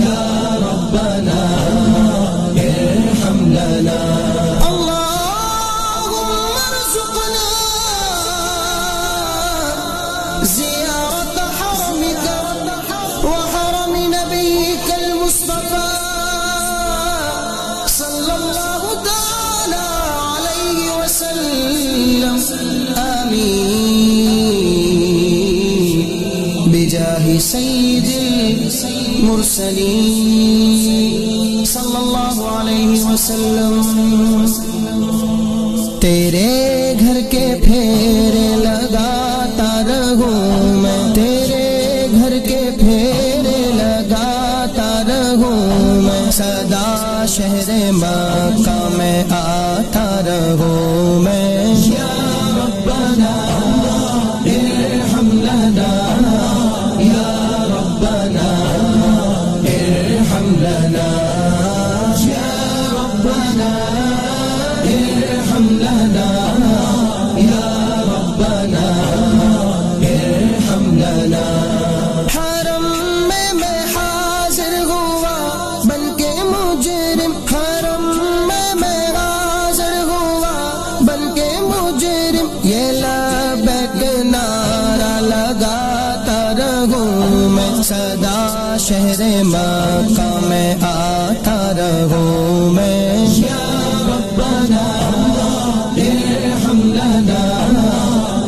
[SPEAKER 6] يا ربنا ارحم لنا اللهم ارزقنا زيارة
[SPEAKER 10] بجاہ سید المرسلین صلی اللہ علیہ وسلم. تیرے گھر کے پھیرے لگاتا رہوں میں، تیرے گھر کے پھیرے لگاتا رہوں میں، سدا شہر مکہ میں آتا رہوں میں. یا ربنا ارحم لنا، یا ربنا ارحم لنا، یا ربنا ارحم لنا، یا ربنا ارحم لنا. حرم میں حاضر ہوا بلکہ مجرم، حرم میں حاضر ہوا بلکہ مجرم، یہ لبیک نعرہ لگاتا رہوں میں، سدا شہر مکہ میں آتا رہوں میں. یا ربنا ارحم لنا،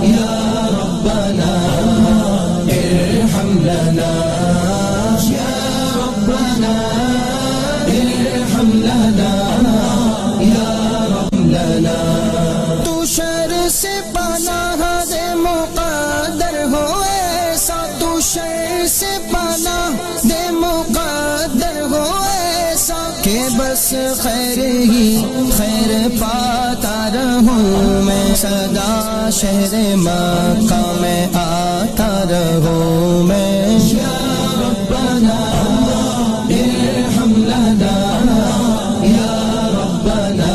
[SPEAKER 10] یا ربنا ارحم لنا، یا ربنا ارحم لنا، یا رحم لنا. تو شر سے پناہ دے مقدر ہو ایسا، تو شر سے پناہ دے مقدر ہو ایسا، کہ بس خیر ہی خیر پاتا رہوں میں، سدا شہر مکہ میں آتا رہوں میں. یا ربنا ارحم لنا، یا ربنا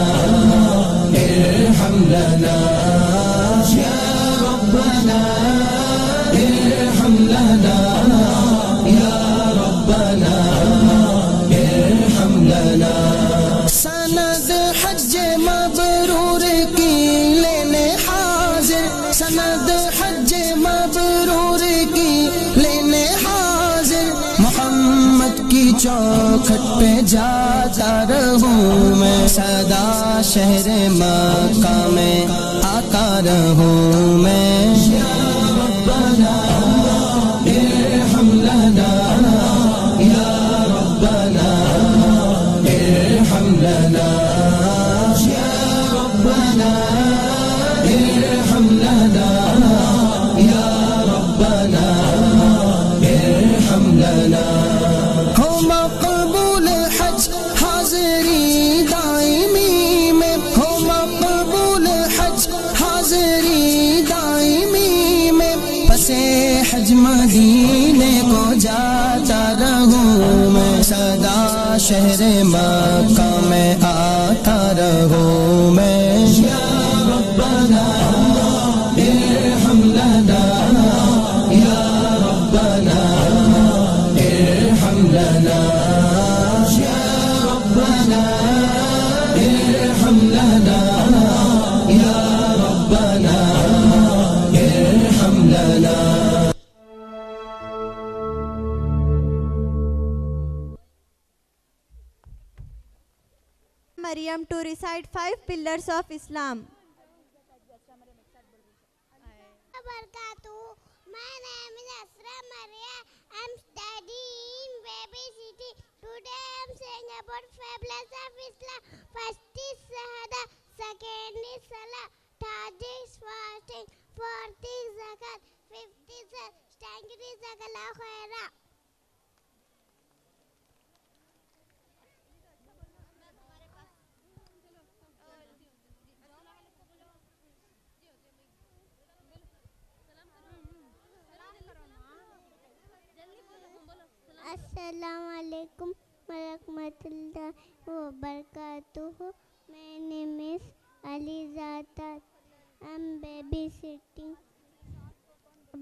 [SPEAKER 10] ارحم لنا، یا ربنا ارحم لنا، یا ربنا ارحم لنا. سند حج مبرور کی لینے حاضر، سند حج مبرور کی لینے حاضر، محمد کی چوکھٹ پہ جاتا رہوں میں، سدا شہر مکہ میں آتا رہوں میں. یا ربنا ارحم لنا، یا ربنا ارحم لنا، یا ربنا ارحم لنا، یا ربنا ارحم لنا. ہو مقبول حج حاضری دائمی میں، ہو مقبول حج حاضری دائمی میں، پسے حج مدینے کو جاتا رہوں میں، سدا شہر مکہ میں آتا رہوں میں. یا ربنا ارحم لنا، یا ربنا ارحم لنا، یا ربنا ارحم لنا، یا ربنا ارحم لنا.
[SPEAKER 3] Maryam to recite 5 pillars of Islam.
[SPEAKER 1] My name is Asra Maria. I'm studying baby city. Today I'm saying about 5 pillars of Islam. First is Shahada, second is Salah, third is fasting, fourth is Zakat, fifth is thank you Jazakallahu khaira. Assalamu alaikum warahmatullahi wabarakatuh. My name is Alizata. I'm babysitting.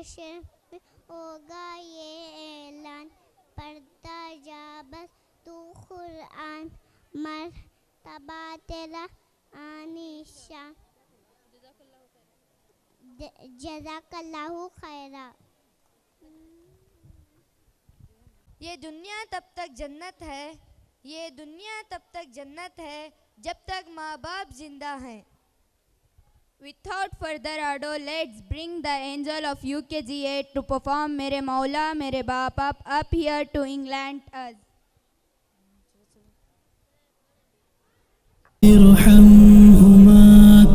[SPEAKER 1] حشر میں ہوگا یہ اعلان پڑھتا جا بس تو قرآن مرتبہ تیرا آنی شان جزاک اللہ خیرا.
[SPEAKER 9] یہ دنیا تب تک جنت ہے، یہ دنیا تب تک جنت ہے جب تک ماں باپ زندہ ہیں.
[SPEAKER 11] Without further ado, let's bring the angel of UKG8 to perform Mere Maula Mere Baap up here to England us.
[SPEAKER 6] ارحمهما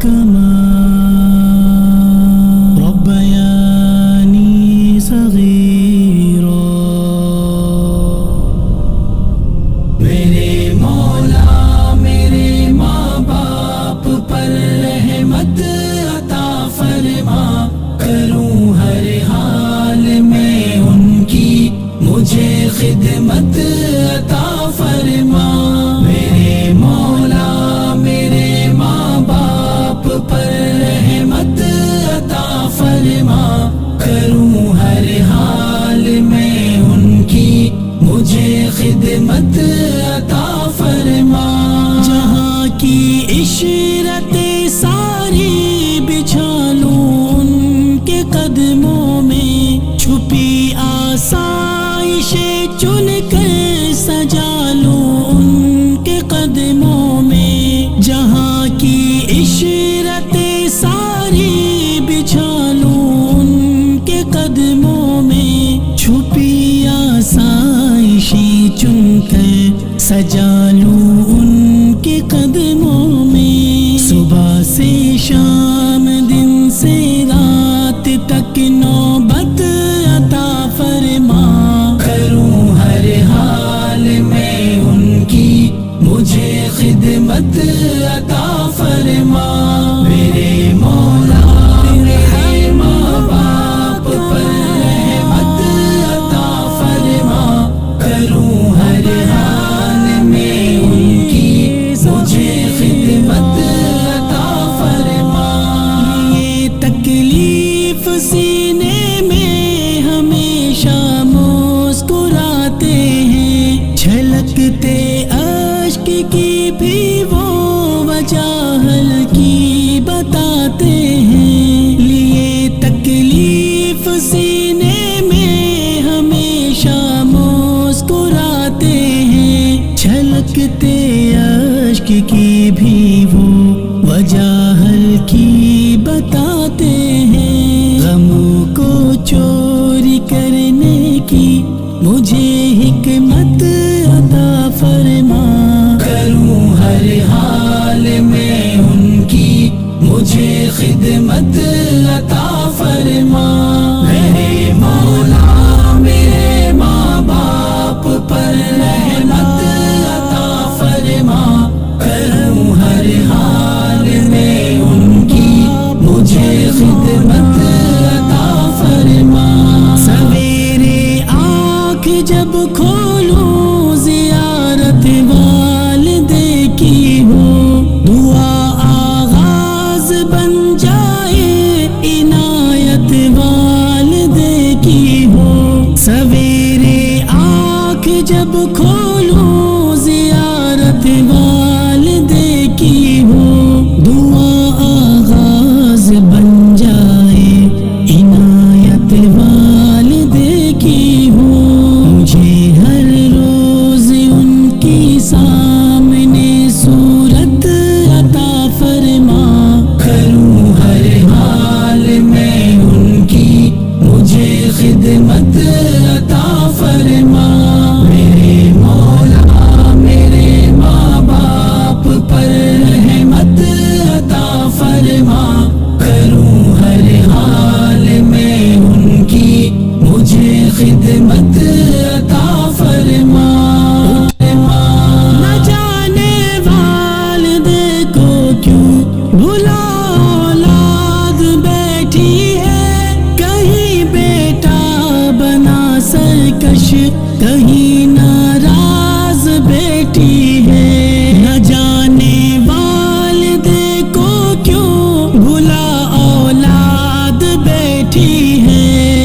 [SPEAKER 6] كما ربياني صغيرا. میرے مولا میرے ماں باپ پر رحمت عطا فرما، کروں ہر حال میں ان کی مجھے خدمت عطا فرما. میرے مولا میرے ماں باپ پر رحمت عطا فرما، کروں ہر حال میں ان کی مجھے خدمت عطا فرما. جہاں کی عشرتیں ساری بچھا لوں ان کے قدموں میں، چھپی آسائشیں چن کر سجا لوں ان کے قدموں میں. جہاں کی عشرتیں ساری بچھا لوں ان کے قدموں میں، چھپی آسائشیں چن کر سجا لوں ان کے قدموں میں. صبح سے شام دن سے رات تک نوبت عطا فرما، کروں ہر حال میں ان کی مجھے خدمت عطا فرما. میرے مولا میرے ماں باپ پر رحمت عطا فرما، کروں ہر حال میں ان کی مجھے خدمت عطا فرما. یہ تکلیف سینے میں ہمیشہ مسکراتے ہیں، چھلکتے اشک کی بھی وہ وجہ ہلکی بتاتے ہیں. لیے تکلیف سینے میں ہمیشہ مسکراتے ہیں، چھلکتے اشک کی بھی وہ وجہ ہلکی بتاتے ہیں. غموں کو چوری کرنے کی مجھے حکمت عطا فرما، کروں ہر حال میں ان کی مجھے خدمت عطا فرما. میرے مولا میرے ماں باپ پر رحمت عطا فرما، کروں ہر حال میں ان کی مجھے خدمت عطا فرما. سویرے آنکھ جب کھولوں زیارت والدے کی ہو، دعا آغاز بن جائے عنایت والدے کی ہو. سویرے آنکھ جب کھولوں زیارت والدے کی ہو، دعا آغاز بن جائے عنایت والدے کی ہو. مجھے ہر روز ان کی سامنے صورت عطا فرما، کروں ہر حال میں ان کی مجھے خدمت عطا فرما. میرے مولا میرے ماں باپ پر رحمت عطا فرما، کروں ہر حال میں ان کی مجھے خدمت عطا فرما. نہ جانے والدے کو کیوں بھلا اولاد بیٹھی ہے، کہیں بیٹا بنا سرکش کہیں ناراض بیٹی ہے. نہ جانے والدے کو کیوں بھلا اولاد بیٹھی ہے،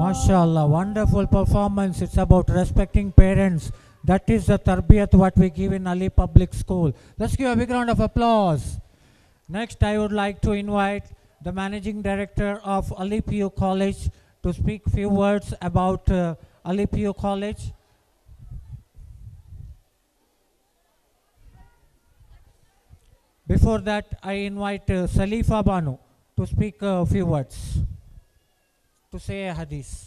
[SPEAKER 7] MashaAllah, wonderful performance. It's about respecting parents. That is the tarbiyat what we give in Ali Public School. Let's give a big round of applause. Next, I would like to invite the Managing Director of Ali PU College to speak few words about Ali PU College. Before that, I invite Salifa Banu to speak a few words, to say a hadith.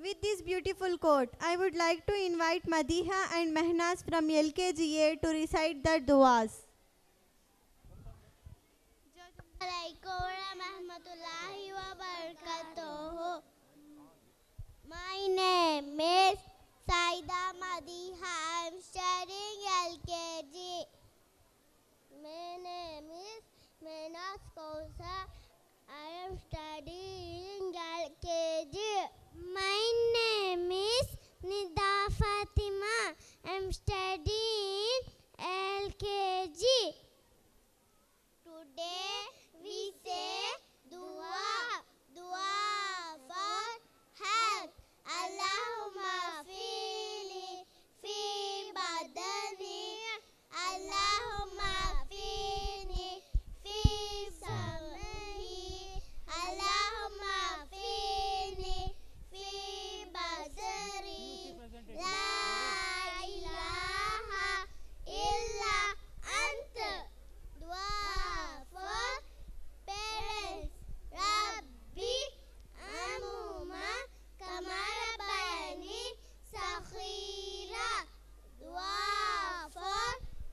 [SPEAKER 3] With this beautiful quote, I would like to invite Madiha and Mehnaz from LKGA to recite their duas.
[SPEAKER 1] Assalamualaikum warahmatullahi wabarakatuh. My name is Saida Madiha. I am studying LKG. My name is Mehnaz Kausa. I am studying LKG. My name is Nida Fatima. I am studying LKG. Today we say dua for health. Allahumma fini fi badani. Allahumma fini fi sam'i. Allahumma fini fi basari. La ilaha illa anta. Dua for parents. Rabbi amuma kama rabbayani saghira. Dua for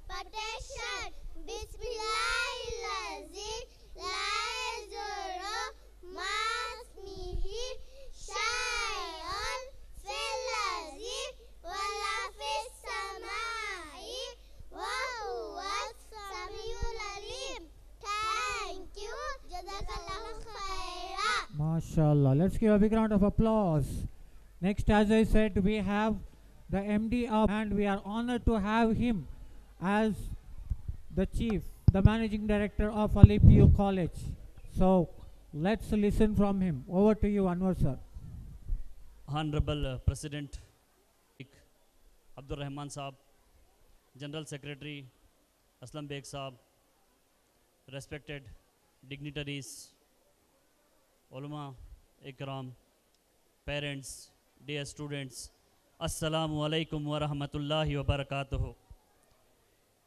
[SPEAKER 1] protection. Bismillahirrahmanirrahim. La yazuru ma ismihi shay'un fil ardi wala fis samai wa huwa as-sami'ul alim. Thank you. Jazakallahu khairan.
[SPEAKER 7] MashaAllah. Let's give a big round of applause. Next, as I said, we have the MD of, and we are honored to have him as the chief, the managing director of Ali PU College. So, let's listen from him. Over to you, Anwar sir.
[SPEAKER 12] Honorable President Abdur Rahman Saab, General Secretary Aslam Beg Saab, respected dignitaries, ulama ikram, parents, dear students, Assalamu alaikum wa rahmatullahi wa barakatuhu.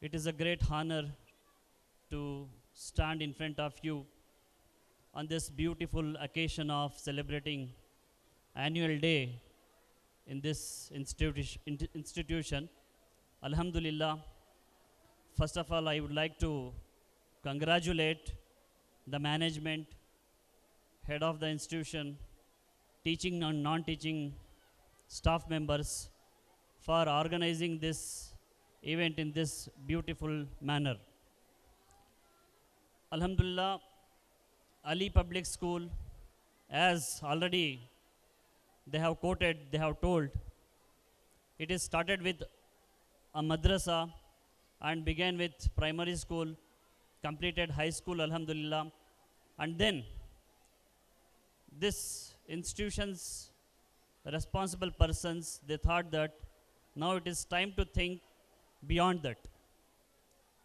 [SPEAKER 12] It is a great honor to stand in front of you on this beautiful occasion of celebrating annual day in this institution. Alhamdulillah, first of all, I would like to congratulate the management, head of the institution, teaching and non-teaching staff members for organizing this event in this beautiful manner. Alhamdulillah, Ali Public School, as already they have quoted, they have told, it is started with a madrasa and began with primary school, completed high school, alhamdulillah, and then this institution's responsible persons, they thought that now it is time to think beyond that.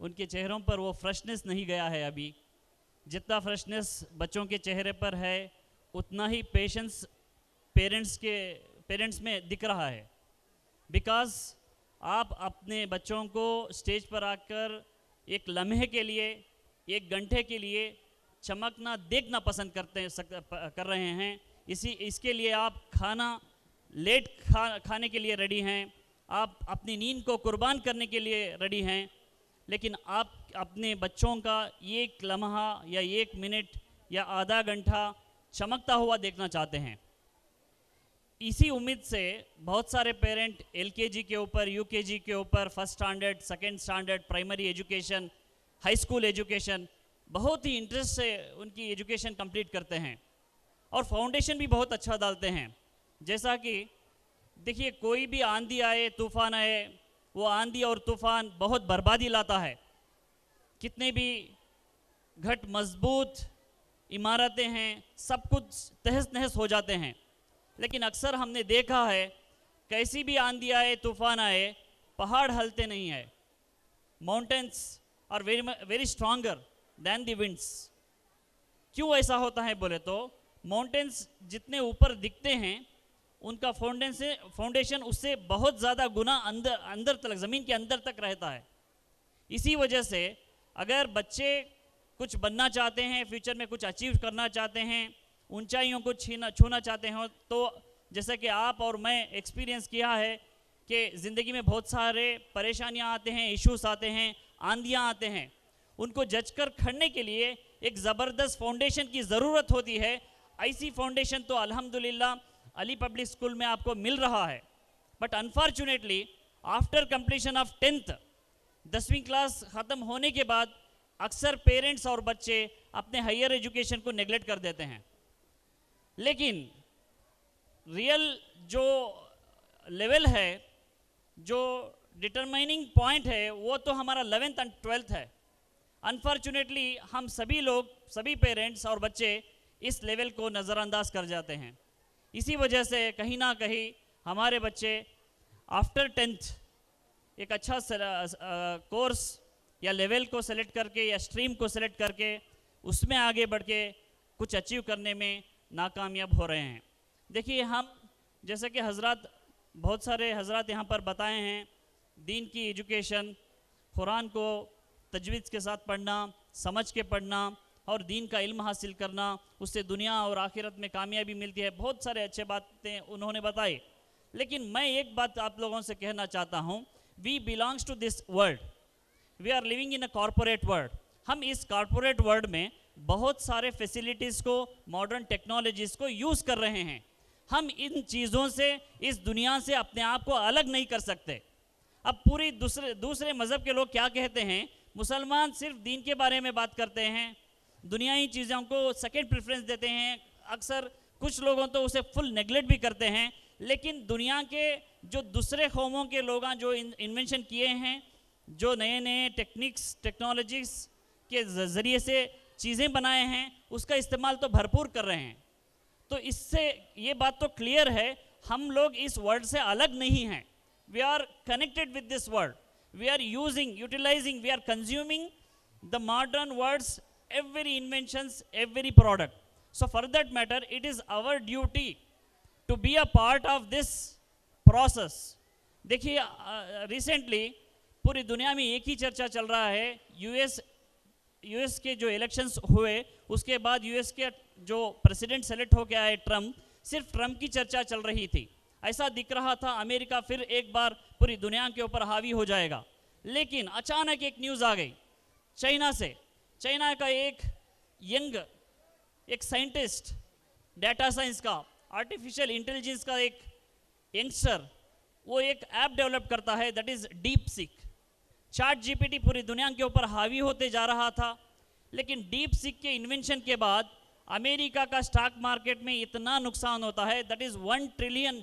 [SPEAKER 12] ان کے چہروں پر وہ freshness نہیں گیا ہے ابھی. جتنا freshness بچوں کے چہرے پر ہے اتنا ہی پیشنس پیرنٹس میں دکھ رہا ہے. بیکاز آپ اپنے بچوں کو اسٹیج پر آ کر ایک لمحے کے لیے، ایک گھنٹے کے لیے چمکنا دیکھنا پسند کر رہے ہیں. اس کے لیے آپ کھانا لیٹ کھانے کے لیے ریڈی ہیں، آپ اپنی نیند کو قربان کرنے کے لیے ریڈی ہیں، لیکن آپ اپنے بچوں کا ایک لمحہ یا ایک منٹ یا آدھا گھنٹہ چمکتا ہوا دیکھنا چاہتے ہیں. اسی امید سے بہت سارے پیرنٹ ایل کے جی کے اوپر، یو کے جی کے اوپر، first standard, second standard, primary education, high school education بہت ہی انٹرسٹ سے ان کی ایجوکیشن کمپلیٹ کرتے ہیں اور فاؤنڈیشن بھی بہت اچھا ڈالتے ہیں. جیسا کہ دیکھیے کوئی بھی آندھی آئے، طوفان آئے، وہ آندھی اور طوفان بہت بربادی لاتا ہے. کتنے بھی گھٹ مضبوط عمارتیں ہیں سب کچھ تہس نہس ہو جاتے ہیں، لیکن اکثر ہم نے دیکھا ہے کیسی بھی آندھی آئے، طوفان آئے، پہاڑ ہلتے نہیں ہیں. Mountains are very stronger than the winds. کیوں ایسا ہوتا ہے بولے تو ماؤنٹینس جتنے اوپر دکھتے ہیں ان کا فاؤنڈیشن اس سے بہت زیادہ گنا اندر تک، زمین کے اندر تک رہتا ہے. اسی وجہ سے اگر بچے کچھ بننا چاہتے ہیں، فیوچر میں کچھ اچیو کرنا چاہتے ہیں، اونچائیوں کو چھونا چاہتے ہیں، تو جیسا کہ آپ اور میں ایکسپیرینس کیا ہے کہ زندگی میں بہت سارے پریشانیاں آتے ہیں، ایشوز آتے ہیں، آندھیاں آتے ہیں. ان کو جج کر کھڑنے کے لیے ایک زبردست فاؤنڈیشن کی ضرورت ہوتی ہے. ایسی فاؤنڈیشن تو الحمدللہ علی پبلک اسکول میں آپ کو مل رہا ہے. But unfortunately after completion of 10th 10ویں کلاس ختم ہونے کے بعد اکثر پیرنٹس اور بچے اپنے ہائر ایجوکیشن کو نیگلیکٹ کر دیتے ہیں. لیکن ریئل جو لیول ہے، جو ڈٹرمائننگ پوائنٹ ہے، وہ تو ہمارا 11th and 12th ہے. انفارچونیٹلی ہم سبھی لوگ، سبھی پیرنٹس اور بچے اس لیول کو نظر انداز کر جاتے ہیں. اسی وجہ سے کہیں نہ کہیں ہمارے بچے آفٹر 10th ایک اچھا کورس یا لیول کو سلیکٹ کر کے یا اسٹریم کو سلیکٹ کر کے اس میں آگے بڑھ کے کچھ اچیو کرنے میں ناکامیاب ہو رہے ہیں. دیکھیے ہم جیسا کہ بہت سارے حضرات یہاں پر بتائے ہیں، دین کی ایجوکیشن، قرآن کو تجوید کے ساتھ پڑھنا، سمجھ کے پڑھنا اور دین کا علم حاصل کرنا، اس سے دنیا اور آخرت میں کامیابی ملتی ہے. بہت سارے اچھے باتیں انہوں نے بتائی. لیکن میں ایک بات آپ لوگوں سے کہنا چاہتا ہوں، we belongs to this world, we are living in a corporate world. ہم اس کارپوریٹ ورلڈ میں بہت سارے فیسیلیٹیز کو، ماڈرن ٹیکنالوجیز کو یوز کر رہے ہیں. ہم ان چیزوں سے، اس دنیا سے اپنے آپ کو الگ نہیں کر سکتے. اب پوری دوسرے مذہب کے لوگ کیا کہتے ہیں، مسلمان صرف دین کے بارے میں بات کرتے ہیں، دنیائی چیزوں کو سیکنڈ پریفرنس دیتے ہیں. اکثر کچھ لوگوں تو اسے فل نیگلیکٹ بھی کرتے ہیں. لیکن دنیا کے جو دوسرے قوموں کے لوگ جو انوینشن کیے ہیں، جو نئے نئے ٹیکنالوجیز کے ذریعے سے چیزیں بنائے ہیں، اس کا استعمال تو بھرپور کر رہے ہیں. تو اس سے یہ بات تو کلیئر ہے، ہم لوگ اس ورلڈ سے الگ نہیں ہیں. We are connected with this world. We are utilizing, we are consuming the modern world's every inventions, every product. So for that matter, it is our duty to be a part of this process. دیکھیے recently پوری دنیا میں ایک ہی چرچا چل رہا ہے. U S کے جو الیکشنز ہوئے اس کے بعد یو ایس کے جو پریسیڈنٹ سلیکٹ ہو کے آئے ٹرمپ، صرف ٹرمپ کی چرچا چل رہی تھی. ایسا دکھ رہا تھا امریکہ پھر ایک بار پوری دنیا کے اوپر حاوی ہو جائے گا. لیکن اچانک ایک نیوز آ گئی چائنا سے. چائنا کا ایک سائنٹسٹ، ڈیٹا سائنس کا، آرٹیفیشل انٹیلیجنس کا ایک ینگسٹر، وہ ایک ایپ ڈیولپ کرتا ہے، that is DeepSeek. ChatGPT پوری دنیا کے اوپر حاوی ہوتے جا رہا تھا. لیکن ڈیپ سیک کے انوینشن کے بعد امریکہ کا سٹاک مارکیٹ میں اتنا نقصان ہوتا ہے، that is $1 trillion,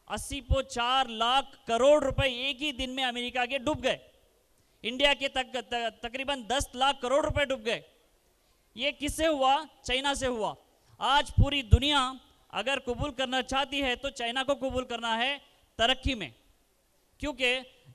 [SPEAKER 12] 84 lakh crore روپے ایک ہی دن میں امریکہ کے ڈوب گئے. انڈیا کے تقریباً 10 لاکھ کروڑ روپے ڈوب گئے. یہ کس سے ہوا؟ چائنا سے ہوا. آج پوری دنیا اگر قبول کرنا چاہتی ہے تو چائنا کو قبول کرنا ہے ترقی میں، کیونکہ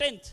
[SPEAKER 12] 10th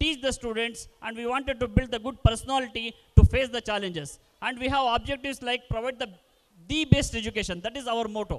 [SPEAKER 12] teach the students and we wanted to build a good personality to face the challenges, and we have objectives like provide the best education. That is our motto.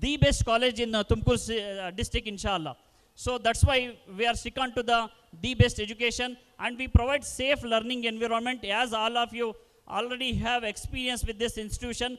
[SPEAKER 12] the best college in Tumkur district inshallah. So that's why we are stick on to the best education, and we provide safe learning environment, as all of you already have experience with this institution.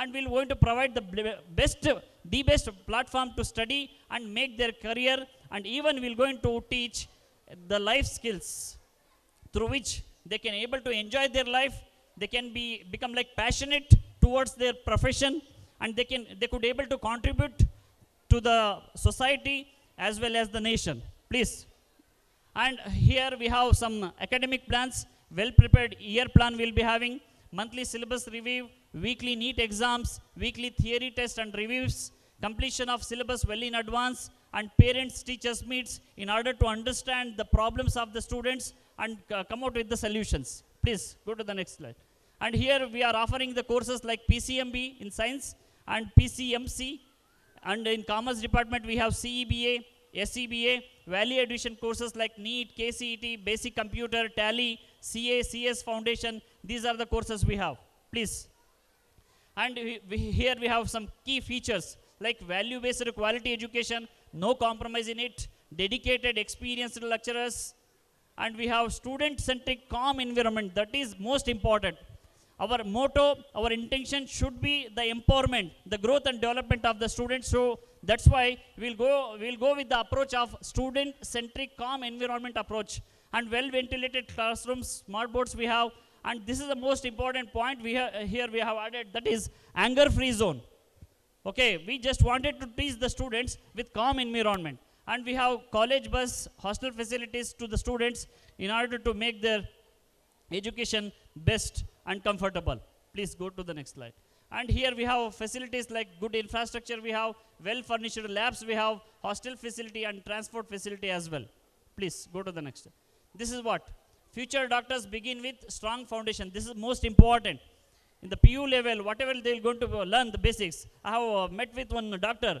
[SPEAKER 12] and we'll going to provide the best platform to study and make their career, and even we'll going to teach the life skills through which they can able to enjoy their life. They can become like passionate towards their profession, and they could able to contribute to the society as well as the nation. Please. And here we have some academic plans. Well prepared year plan we'll be having, monthly syllabus review, weekly NEET exams, weekly theory tests and reviews, completion of syllabus well in advance, and parents teachers meets in order to understand the problems of the students and come out with the solutions. Please go to the next slide. And here we are offering the courses like PCMB in science and PCMC, and in commerce department we have CEBA, SEBA, value addition courses like NEET, KCET, basic computer, tally, CA, CS foundation. These are the courses we have. Please. And here we have some key features like value-based quality education, no compromise in it, dedicated experienced lecturers, and we have student-centric calm environment. That is most important. Our motto, our intention should be the empowerment, the growth and development of the students. So that's why we'll go with the approach of student-centric calm environment approach, and well-ventilated classrooms, smart boards we have. And this is the most important point here we have added, that is anger-free zone. Okay, we just wanted to teach the students with calm environment, and we have college bus, hostel facilities to the students in order to make their education best and comfortable. Please go to the next slide. And here we have facilities like good infrastructure, we have well-furnished labs, we have hostel facility and transport facility as well. Please go to the next. This is what future doctors begin with strong foundation. This is most important. In the PU level, whatever they are going to learn the basics. I have met with one doctor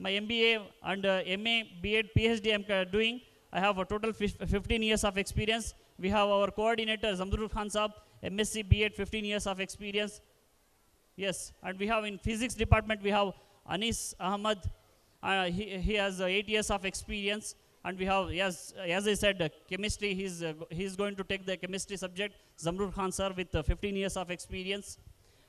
[SPEAKER 12] my MBA and MA, B.Ed, PhD I am doing. I have a total 15 years of experience. We have our coordinator Zamrul Khan Saab, MSc, B.Ed, 15 years of experience. Yes, and we have in physics department we have Anis Ahmad. He has 8 years of experience. And we have, yes, as I said, chemistry. He's going to take the chemistry subject. Zamrul Khan sir with 15 years of experience.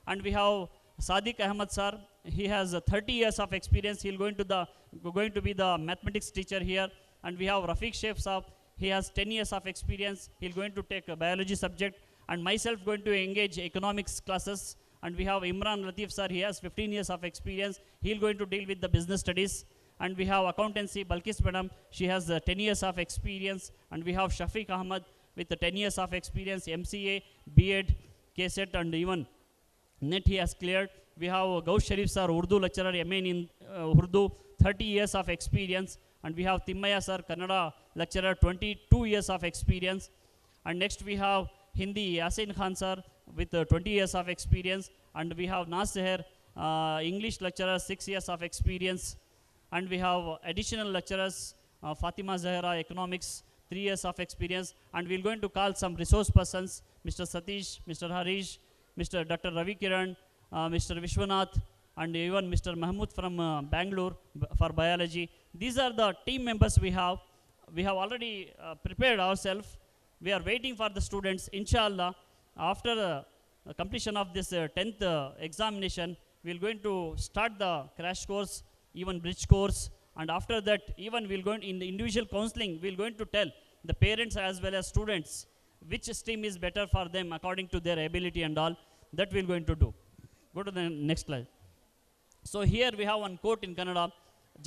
[SPEAKER 12] And we have Sadiq Ahmad sir. He has 30 years of experience. He's going to be the mathematics teacher here. And we have Rafiq Sheikh sir. He has 10 years of experience. He's going to take a biology subject. And myself going to engage economics classes. And we have Imran Latif sir. He has 15 years of experience. He's going to deal with the business studies. And we have accountancy, Balkis madam. She has 10 years of experience. And we have Shafiq Ahmad with 10 years of experience, MCA, B.Ed, KSET, and even NET he has cleared. We have Gaush Sharif sir, Urdu lecturer, MA in Urdu, 30 years of experience. And we have Timmaya sir, Kannada lecturer, 22 years of experience. And next we have Hindi, Yasin Khan sir with 20 years of experience. And we have Nas Seher, English lecturer, 6 years of experience. And we have additional lecturers, Fatima Zahra, economics, 3 years of experience. And we're going to call some resource persons, Mr. Satish, Mr. Harish, Mr. Dr. Ravi Kiran, Mr. Vishwanath, and even Mr. Mahmood from Bangalore for biology. These are the team members we have. We have already prepared ourselves. We are waiting for the students. Inshallah, after the completion of this 10th examination, we're going to start the crash course, even bridge course, And after that, even we'll go in the individual counseling, we're going to tell the parents as well as students which stream is better for them according to their ability and all. That we're going to do. Go to the next slide. So here we have one quote in Kannada.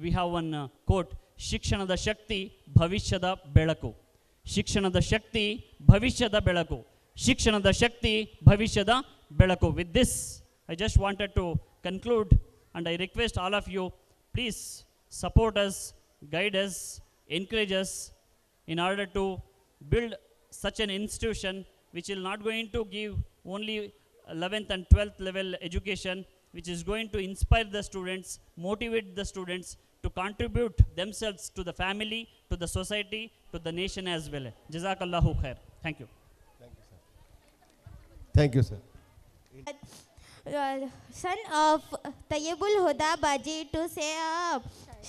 [SPEAKER 12] we have one quote, ಶಿಕ್ಷಣದ ಶಕ್ತಿ ಭವಿಷ್ಯದ ಬೆಳಕು. ಶಿಕ್ಷಣದ ಶಕ್ತಿ ಭವಿಷ್ಯದ ಬೆಳಕು. ಶಿಕ್ಷಣದ ಶಕ್ತಿ ಭವಿಷ್ಯದ ಬೆಳಕು. With this, I just wanted to conclude, and I request all of you, please support us, guide us, encourage us in order to build such an institution which will not going to give only 11th and 12th level education, which is going to inspire the students, motivate the students to contribute themselves to the family, to the society, to the nation as well. Jazakallahu khair. Thank you.
[SPEAKER 13] Thank you, sir.
[SPEAKER 2] Son of Tayyibul Huda Baji to say a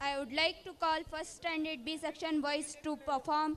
[SPEAKER 11] I would like to call first standard B section boys to perform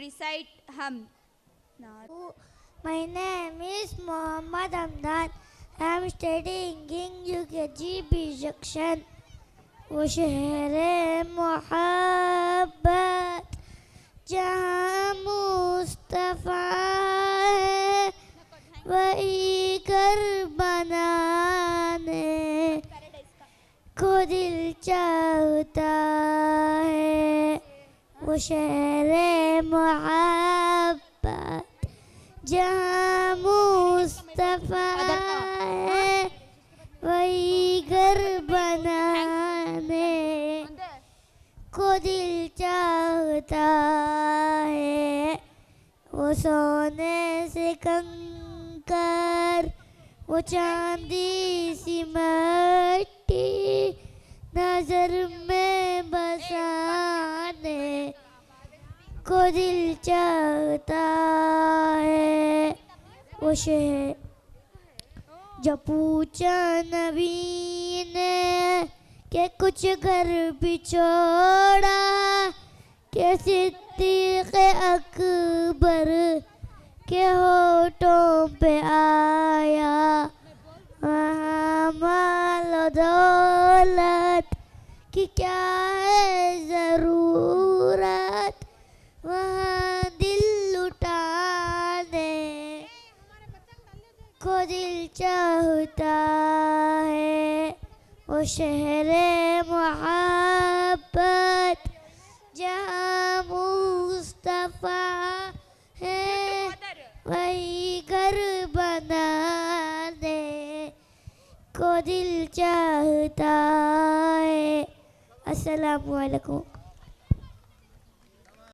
[SPEAKER 11] recite Hamd.
[SPEAKER 1] My name is Muhammad Hamdan. I am studying in UKG B section. وہ شہر محبت جہاں مصطفیٰ ہے وہی گھر بنانے کو دل چاہتا ہے. وہ شہر محبت جہاں مصطفیٰ ہے وہی گھر بنانے کو دل چاہتا ہے. وہ سونے سے کنکر وہ چاندی سی مٹی نظر میں بسانے کو دل چاہتا ہے. وہ شہر جو پوچھا نبی نے کہ کچھ گھر بھی چھوڑا کہ صدیق اکبر کے ہونٹوں پہ آیا. وہاں مال و دولت کی کیا ہے ضرورت وہاں دل لٹانے کو دل چاہتا ہے. وہ شہر محبت جہاں مصطفیٰ ہے وہی گھر بنانے کو دل چاہتا ہے. السلام علیکم.